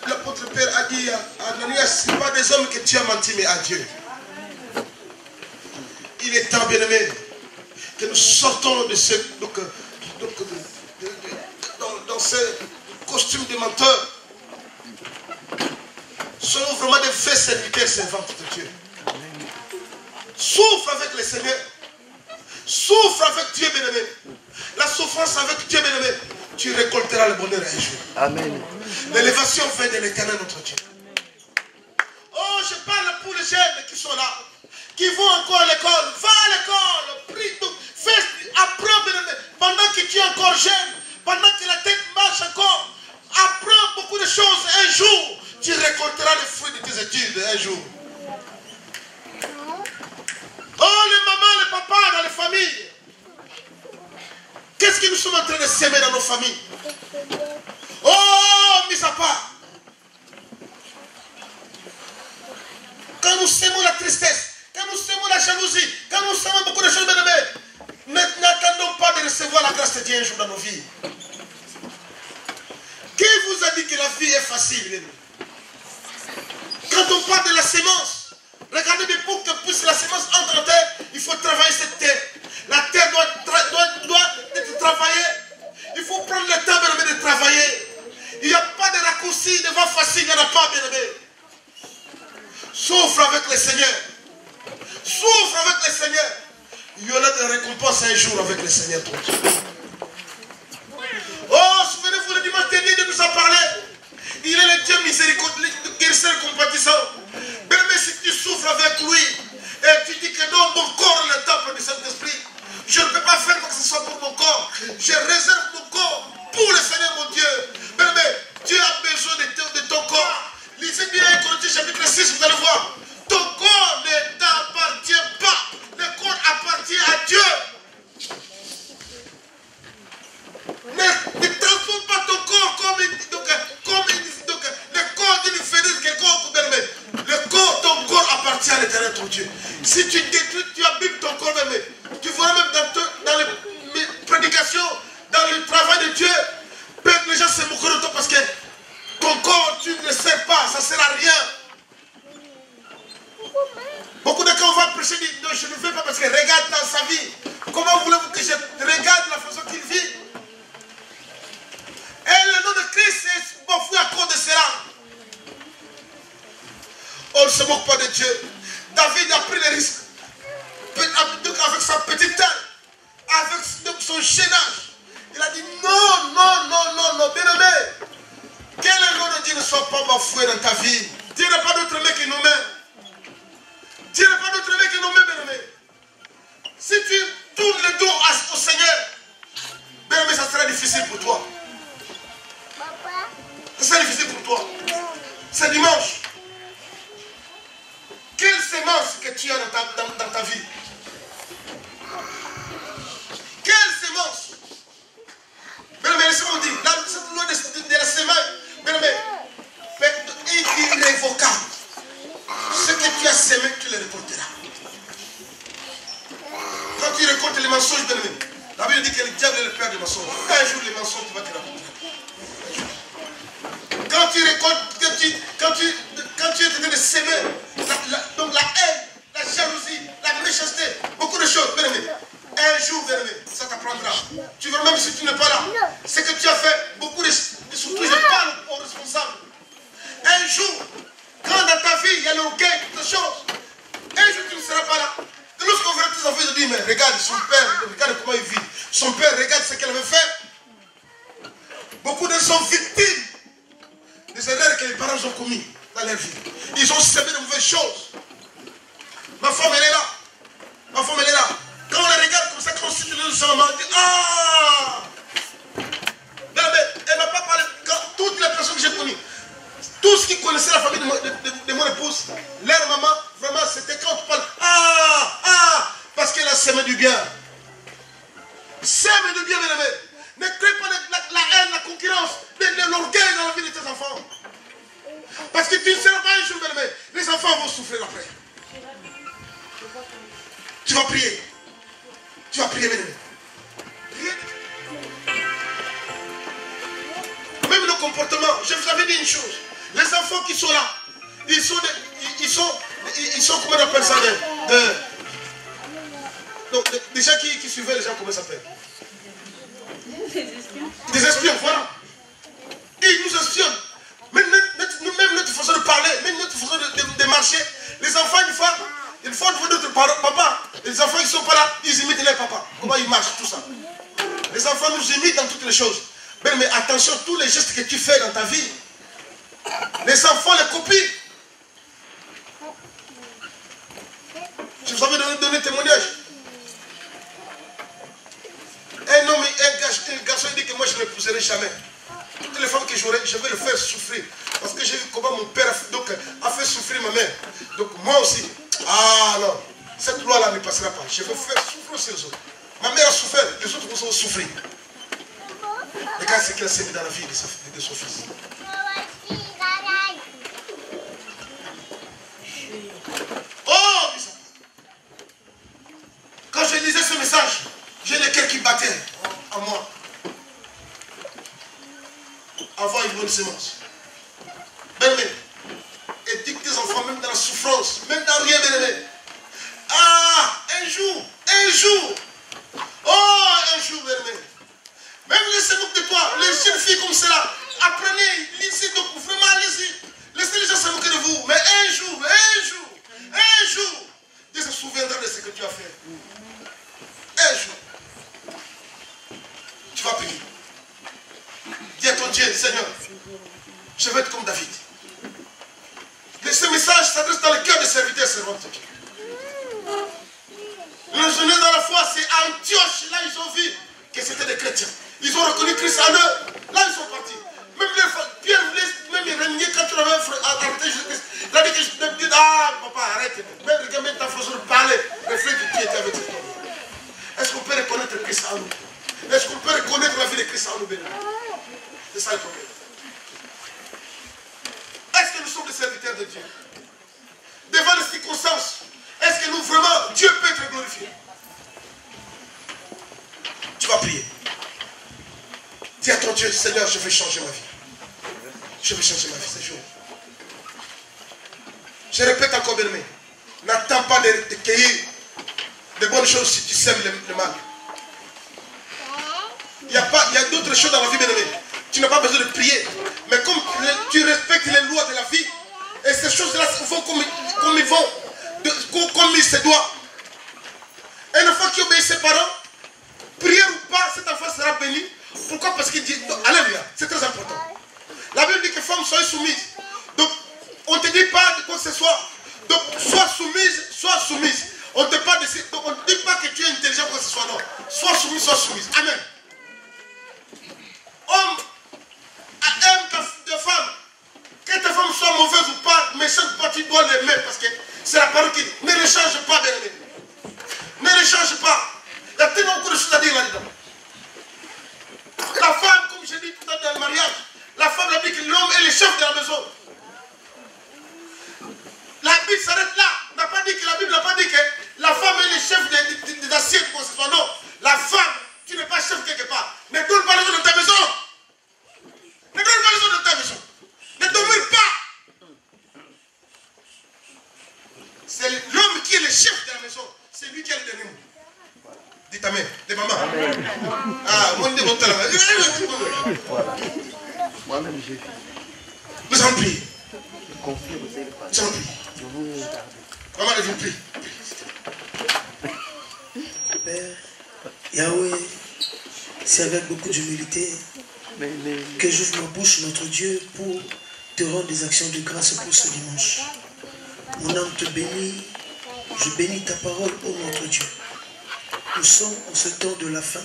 B: l'apôtre Père a dit à Ananias, ce n'est pas des hommes que tu as menti, mais à Dieu. Il est temps, bien-aimé, que nous sortons de ce... dans ce costume de menteur. Soyons vraiment des vrais serviteurs servantes de Dieu. Souffre avec le Seigneur. Souffre avec Dieu, bien-aimé. La souffrance avec Dieu, bien-aimé. Tu récolteras le bonheur un jour.
D: Amen.
B: L'élévation vient de l'Éternel, notre Dieu. Oh, je parle pour les jeunes qui sont là, qui vont encore à l'école. Va à l'école, prie, apprends, bien-aimé. Pendant que tu es encore jeune, pendant que la tête marche encore, apprends beaucoup de choses. Un jour, tu récolteras les fruits de tes études. Un jour. Oh, les mamans, les papas dans les familles. Qu'est-ce que nous sommes en train de s'aimer dans nos familles? Oh, mis à part. Quand nous s'aimons la tristesse, quand nous s'aimons la jalousie, quand nous s'aimons beaucoup de choses, bien-aimés, n'attendons pas de recevoir la grâce de Dieu un jour dans nos vies. Qui vous a dit que la vie est facile, bien-aimés? Quand on parle de la sémence, regardez bien, pour que puisse la sémence entre en terre, il faut travailler cette terre. La terre doit être travaillée. Il faut prendre le temps, bien-aimé, de travailler. Il n'y a pas de raccourci, de voie facile, il n'y en a pas, bien-aimé. Souffre avec le Seigneur. Souffre avec le Seigneur. Il y aura des récompenses un jour avec le Seigneur. Oh, souvenez-vous, le dimanche dernier, de nous en parler. Il est le Dieu miséricordieux, guérisseur compatissant. Bien-aimé, si tu souffres avec lui, et tu dis que non, mon corps est le temple du Saint-Esprit, je ne peux pas faire quoi que ce soit pour mon corps. Je réserve mon corps pour le Seigneur, mon Dieu. Bien-aimé, Dieu a besoin de ton corps. Lisez bien Corinthiens chapitre 6, vous allez voir. Ton corps ne t'appartient pas. Le corps appartient à Dieu. Ne transforme pas ton corps comme le corps d'une fédère quelconque, bien-aimé. Ton corps appartient à l'Éternel, ton Dieu. Si tu détruis, tu abîmes ton corps, bien-aimé. Tu vois même dans les prédications, dans le travail de Dieu, les gens se moquent de toi parce que ton corps, tu ne sais pas, ça ne sert à rien. Beaucoup de cas, on va prêcher, disent non, je ne veux pas parce que regarde dans sa vie. Comment voulez-vous que je regarde la façon qu'il vit? Et le nom de Christ est bafoué à cause de cela. On ne se moque pas de Dieu. David a pris les risques. Avec sa petite taille, avec son chaînage. Il a dit non, non, non, non, non, bien-aimé. Que le nom de Dieu ne soit pas bafoué dans ta vie. Dieu n'a pas d'autre aimé que nous-mêmes. Dieu n'a pas d'autre aimé que nous-mêmes, bien-aimés. Si tu tournes le dos au Seigneur, bien-aimé, ça sera difficile pour toi. Ça sera difficile pour toi. C'est dimanche. Quelle sémence que tu as dans ta vie? Quelle sémence? Bien-aimé, laissez-moi vous dire, cette loi de la sémence, bien-aimé, est irrévocable. Ce que tu as sémé, tu le récolteras. Quand tu récoltes les mensonges, bien-aimé, la Bible dit que le diable est le père des mensonges. Un jour, les mensonges, tu vas te raconter. Quand tu récoltes, quand tu es en train de s'aimer, donc la haine, la jalousie, la méchanceté, beaucoup de choses, bien aimé. Un jour, bien aimé, ça t'apprendra. Tu verras même si tu n'es pas là. Ce que tu as fait, beaucoup de surtout je parle aux responsables. Un jour, quand dans ta vie, il y a l'orgueil, quelque chose, un jour tu ne seras pas là. De lorsqu'on verra tes enfants, ils disent, mais regarde son père, regarde comment il vit. Son père, regarde ce qu'elle veut faire. Beaucoup de sont victimes des erreurs que les parents ont commis dans leur vie. Ils ont semé de mauvaises choses. Ma femme, elle est là. Ma femme, elle est là. Quand on les regarde comme ça, quand on suit le sang, on dit, ah! Mais elle ne m'a pas parlé. Toutes les personnes que j'ai connues, tous qui connaissaient la famille de mon épouse, leur maman, vraiment, c'était quand on parle, ah! Parce qu'elle a semé du bien. Sème du bien, mes amis. Ne crée pas la haine, la concurrence, l'orgueil dans la vie de tes enfants. Parce que tu ne seras pas un jour, bien-aimé. Les enfants vont souffrir après. Tu vas prier. Tu vas prier, bien-aimé. Même le comportement, je vous avais dit une chose. Les enfants qui sont là, ils sont comment on appelle ça, des gens qui suivaient les gens, comment ça s'appelle? Des espions, voilà. Ils nous espionnent. Même notre façon de parler, même notre façon de marcher. Les enfants, une fois devant notre papa, les enfants qui ne sont pas là, ils imitent les papas. Comment ils marchent, tout ça. Les enfants nous imitent dans toutes les choses. Mais attention, tous les gestes que tu fais dans ta vie, les enfants les copient. Je vous avais donné témoignage. Un homme, un garçon dit que moi je ne l'épouserai jamais. Toutes les femmes que j'aurai, je vais le faire souffrir. Parce que j'ai vu comment mon père a fait souffrir ma mère. Donc moi aussi, ah non, cette loi-là ne passera pas. Je vais faire souffrir aussi les autres. Ma mère a souffert, les autres vont souffrir. Regarde ce qu'il a sémé dans la vie de son fils. Oh, quand je lisais ce message, j'ai le cœur qui battait en moi. Avoir une bonne sémence. Bien-aimé, éduque tes enfants même dans la souffrance, même dans rien, bien-aimé. Ah, un jour, oh, un jour, bien-aimé. Même laissez moquer de toi, les jeunes filles comme cela, apprenez, lisez, donc vraiment allez-y. Laissez les gens se moquer de vous, mais un jour, Dieu se souviendra de ce que tu as fait. Un jour, tu vas prier. Dis à ton Dieu, Seigneur, je vais être comme David. Et ce message s'adresse dans le cœur des serviteurs et servantes de Dieu. Le jeune dans la foi, c'est à Antioche, là ils ont vu que c'était des chrétiens. Ils ont reconnu Christ en eux. Là ils sont partis. Même Pierre voulait même régner quand tu l'avais arrêté Jésus-Christ. Il a dit que je te dis, ah papa, arrête. Même regarde même ta façon de parler. Le fait que tu étais avec cet homme. Est-ce qu'on peut reconnaître Christ en nous? Est-ce qu'on peut reconnaître la vie de Christ en nous, béni? C'est ça le problème. Est-ce que nous sommes des serviteurs de Dieu? Devant les circonstances, est-ce que nous vraiment, Dieu peut être glorifié? Tu vas prier. Dis à ton Dieu, Seigneur, je veux changer ma vie. Je veux changer ma vie ce jour. Je répète encore, bien aimé. N'attends pas de cueillir de bonnes choses si tu sèmes le mal. Il y a d'autres choses dans la vie, bien aimé. Tu n'as pas besoin de prier. Mais comme tu respectes les lois de la vie, et ces choses-là vont comme ils vont, comme il se doit. Un enfant qui obéit ses parents, prière ou pas, cet enfant sera béni. Pourquoi? Parce qu'il dit, alléluia, c'est très important. La Bible dit que femmes soient soumises. Donc, on ne te dit pas de quoi que ce soit. Donc, sois soumise, sois soumise. On ne te dit pas que tu es intelligent pour que ce soit, non. Sois soumise, sois soumise. Amen. Homme, aime ta femme. Que ta femme soit mauvaise ou pas, méchante ou pas, tu dois l'aimer parce que c'est la parole qui dit. Ne le change pas, bien-aimé. Ne le change pas. Il y a tellement beaucoup de choses à dire là-dedans. La femme, comme je dis tout à l'heure dans le mariage, la femme a dit que l'homme est le chef de la maison. La Bible s'arrête là. La Bible n'a pas dit que la femme est le chef des assiettes pour ce soit. Non. La femme, tu n'es pas chef quelque part. Ne donne pas les autres dans ta maison. Ne donne pas les autres dans ta maison. Ne domine pas. C'est l'homme qui est le chef de la maison. C'est lui qui a le dernier mot. Dites amen. Les mamans. Amen. Ah, mon Dieu, mon talent.
D: Moi-même, j'ai vu.
B: Nous allons prier.
D: Confie, vous savez pas.
B: Nous allons prier. Maman, je vous prie.
A: Père, Yahweh, c'est avec beaucoup d'humilité que j'ouvre ma bouche, notre Dieu, pour te rendre des actions de grâce pour ce dimanche. Mon âme te bénit, je bénis ta parole, ô notre Dieu. Nous sommes en ce temps de la fin,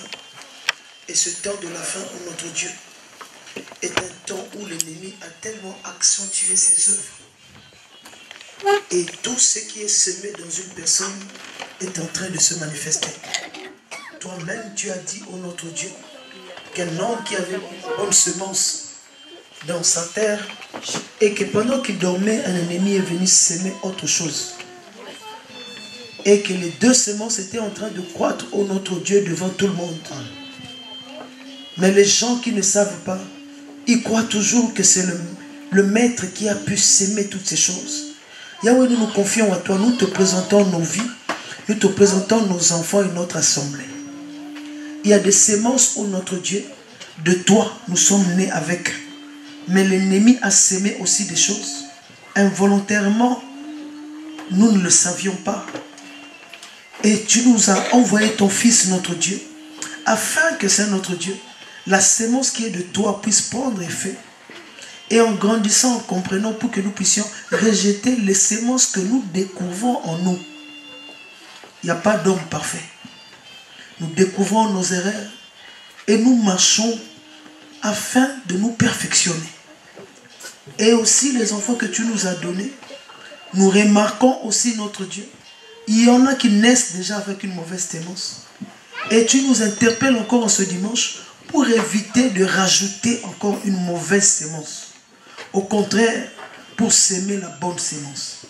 A: et ce temps de la fin, ô notre Dieu, est un temps où l'ennemi a tellement accentué ses œuvres. Et tout ce qui est semé dans une personne est en train de se manifester. Toi-même, tu as dit, ô notre Dieu, qu'un homme qui avait une bonne semence dans sa terre, et que pendant qu'il dormait, un ennemi est venu semer autre chose. Et que les deux semences étaient en train de croître, ô notre Dieu, devant tout le monde. Mais les gens qui ne savent pas, ils croient toujours que c'est le maître qui a pu s'aimer toutes ces choses. Yahweh, nous nous confions à toi, nous te présentons nos vies, nous te présentons nos enfants et notre assemblée. Il y a des semences, ô notre Dieu, de toi, nous sommes nés avec. Mais l'ennemi a sémé aussi des choses. Involontairement, nous ne le savions pas. Et tu nous as envoyé ton Fils, notre Dieu, afin que c'est notre Dieu, la sémence qui est de toi puisse prendre effet. Et en grandissant, en comprenant, pour que nous puissions rejeter les semences que nous découvrons en nous. Il n'y a pas d'homme parfait. Nous découvrons nos erreurs et nous marchons afin de nous perfectionner. Et aussi les enfants que tu nous as donnés, nous remarquons aussi notre Dieu. Il y en a qui naissent déjà avec une mauvaise sémence. Et tu nous interpelles encore en ce dimanche pour éviter de rajouter encore une mauvaise sémence. Au contraire, pour s'aimer la bonne sémence.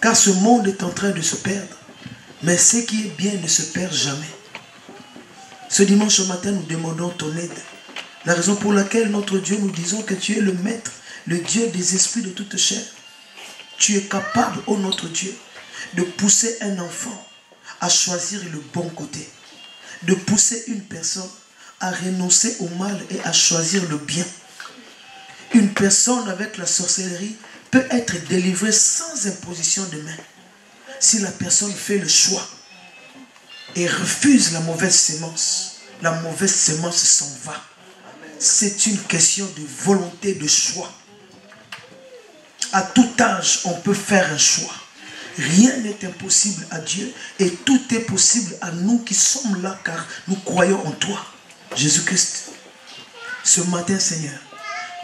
A: Car ce monde est en train de se perdre. Mais ce qui est bien ne se perd jamais. Ce dimanche matin, nous demandons ton aide. La raison pour laquelle notre Dieu, nous disons que tu es le maître, le Dieu des esprits de toute chair. Tu es capable, ô notre Dieu, de pousser un enfant à choisir le bon côté. De pousser une personne à renoncer au mal et à choisir le bien. Une personne avec la sorcellerie peut être délivrée sans imposition de main. Si la personne fait le choix et refuse la mauvaise sémence s'en va. C'est une question de volonté, de choix. À tout âge, on peut faire un choix. Rien n'est impossible à Dieu et tout est possible à nous qui sommes là car nous croyons en toi, Jésus-Christ. Ce matin, Seigneur,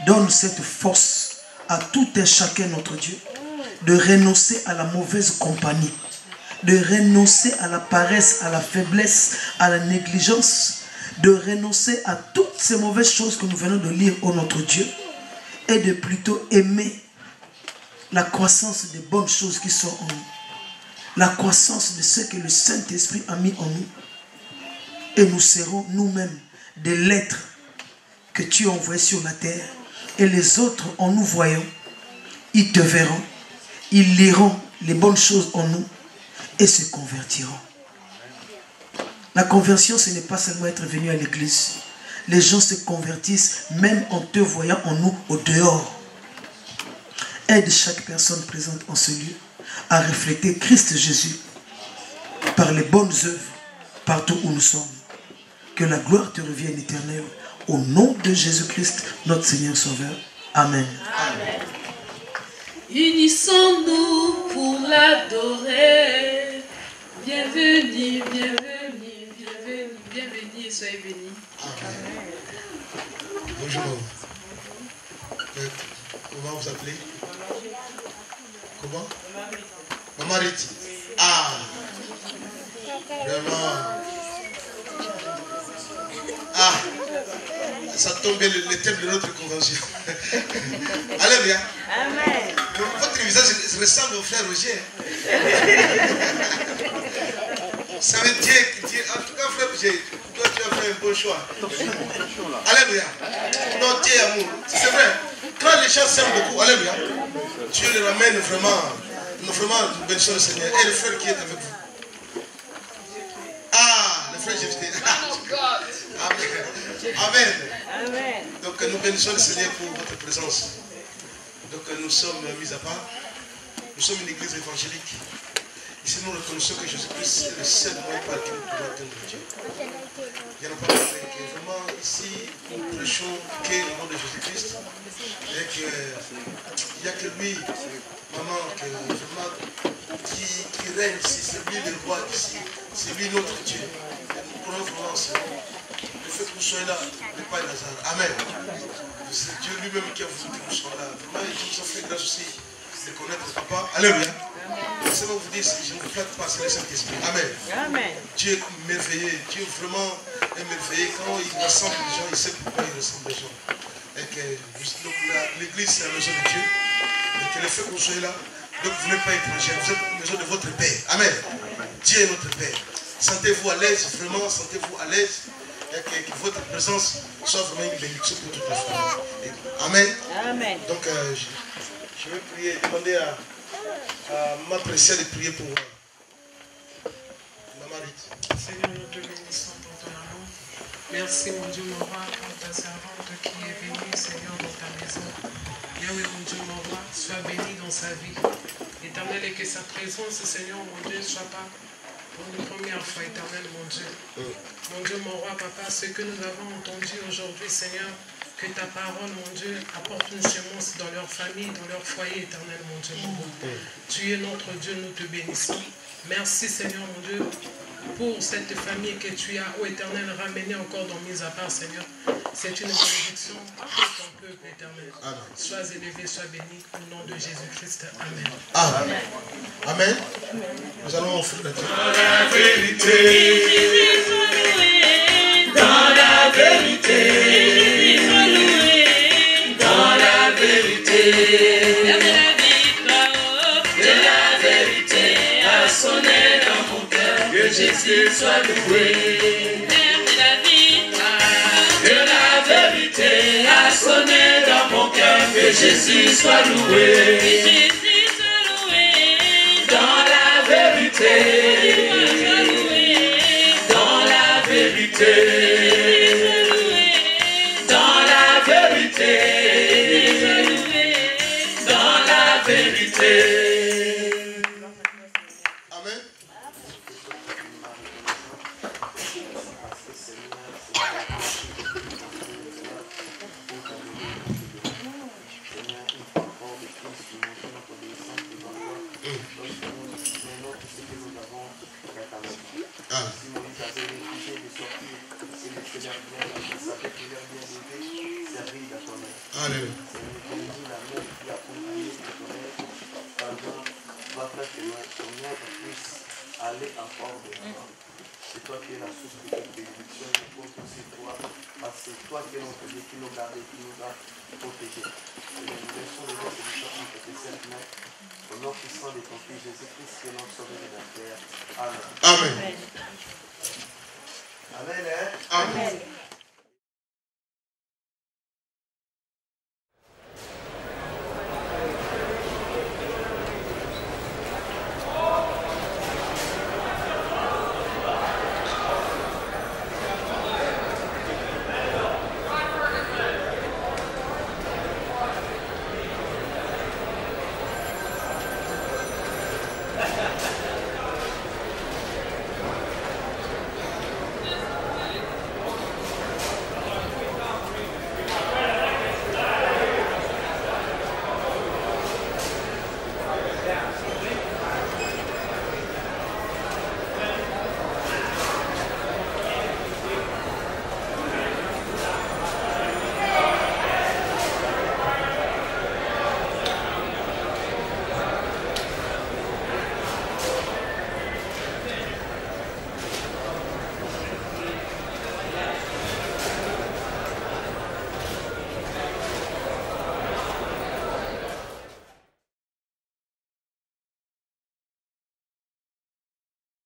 A: donne cette force à tout un chacun, notre Dieu, de renoncer à la mauvaise compagnie, de renoncer à la paresse, à la faiblesse, à la négligence, de renoncer à toutes ces mauvaises choses que nous venons de lire, ô notre Dieu, et de plutôt aimer la croissance des bonnes choses qui sont en nous, la croissance de ce que le Saint-Esprit a mis en nous. Et nous serons nous-mêmes des lettres que tu as envoyées sur la terre. Et les autres, en nous voyant, ils te verront, ils liront les bonnes choses en nous et se convertiront. La conversion, ce n'est pas seulement être venu à l'église. Les gens se convertissent même en te voyant en nous au dehors. Aide chaque personne présente en ce lieu à refléter Christ Jésus par les bonnes œuvres partout où nous sommes. Que la gloire te revienne éternelle au nom de Jésus-Christ, notre Seigneur Sauveur. Amen.
C: Amen.
F: Unissons-nous pour l'adorer. Bienvenue, bienvenue, bienvenue, bienvenue, soyez bénis.
B: Amen. Bonjour. Comment vous appelez? Comment? Maman Riti. Ah, vraiment. Ah, ça tombe bien le thème de notre convention. Alléluia.
C: Amen.
B: Votre visage ressemble au frère Roger. Ça veut dire, en tout cas, frère Roger, toi tu as fait un bon choix. Alléluia. Non, Dieu est amour. C'est vrai. Quand les gens s'aiment beaucoup, alléluia, Dieu les ramène vraiment, nous bénissons le Seigneur. Et le frère qui est avec vous. Ah, le frère Jésus. Amen. Amen.
C: Amen.
B: Donc nous bénissons le Seigneur pour votre présence. Donc nous sommes mis à part. Nous sommes une église évangélique. Ici nous reconnaissons que Jésus-Christ est le seul moyen par lequel nous pouvons atteindre Dieu. Il n'y en a pas d'autre. Vraiment ici nous prêchons que le nom de Jésus-Christ. Et qu'il n'y a que lui, maman, que vraiment qui règne ici. C'est lui le roi ici. C'est lui notre Dieu. Nous croyons vraiment en ce nom. Le fait que vous soyez là n'est pas un hasard. Amen. C'est Dieu lui-même qui a voulu que nous soyons là. Vraiment, il nous a fait grâce aussi de connaître papa. Alléluia. C'est moi vous dire, je ne vous flatte pas, c'est le Saint-Esprit. Amen.
C: Amen.
B: Dieu est merveilleux. Dieu vraiment est merveilleux. Quand il rassemble les gens, il sait pourquoi il rassemble les gens. Et que l'église, c'est la maison de Dieu. Et que le fait que vous soyez là, donc vous n'êtes pas étranger. Vous êtes la maison de votre Père. Amen. Dieu est notre Père. Sentez-vous à l'aise, vraiment, sentez-vous à l'aise. Et que votre présence soit vraiment une bénédiction pour toute la famille. Amen.
C: Amen.
B: Donc, je vais prier, demander à ma précieuse de prier pour Maman Rite.
F: Seigneur, nous te bénissons pour ton amour. Merci, mon Dieu, mon roi, pour ta servante qui est venue, Seigneur, dans ta maison. Yahweh, mon Dieu, mon roi, sois béni dans sa vie. Éternel, et que sa présence, Seigneur, mon Dieu, ne soit pas pour une première fois, éternel, mon Dieu. Mon Dieu, mon roi, papa, ce que nous avons entendu aujourd'hui, Seigneur, que ta parole, mon Dieu, apporte une semence dans leur famille, dans leur foyer, éternel, mon Dieu, mon roi. Tu es notre Dieu, nous te bénissons. Merci, Seigneur, mon Dieu, pour cette famille que tu as, ô éternel, ramenée encore dans mise à part, Seigneur. C'est une bénédiction pour ton peuple, éternel.
B: Amen. Sois
F: élevé, sois béni, au nom de Jésus-Christ. Amen.
B: Amen. Amen. Nous allons offrir la Dieu.
A: Dans la vérité, dans la vérité, dans la vérité, de la vérité a sonné dans mon cœur, que Jésus soit loué. De la vérité a sonné dans mon cœur, que Jésus soit loué. Dans la vérité, dans la vérité, dans la vérité, dans la vérité.
B: Amen.
D: Aller encore de l'avant. C'est toi qui es la source de toute bénédiction, nous comptons sur toi, parce que c'est toi qui es notre Dieu, qui nous garde et qui nous a protégés. Et nous laissons le nom de l'État entre tes saintes mains, au nom puissant de ton Fils Jésus-Christ, qui est notre sauveur et notre Père. Amen.
B: Amen.
D: Amen. Amen.
B: Amen.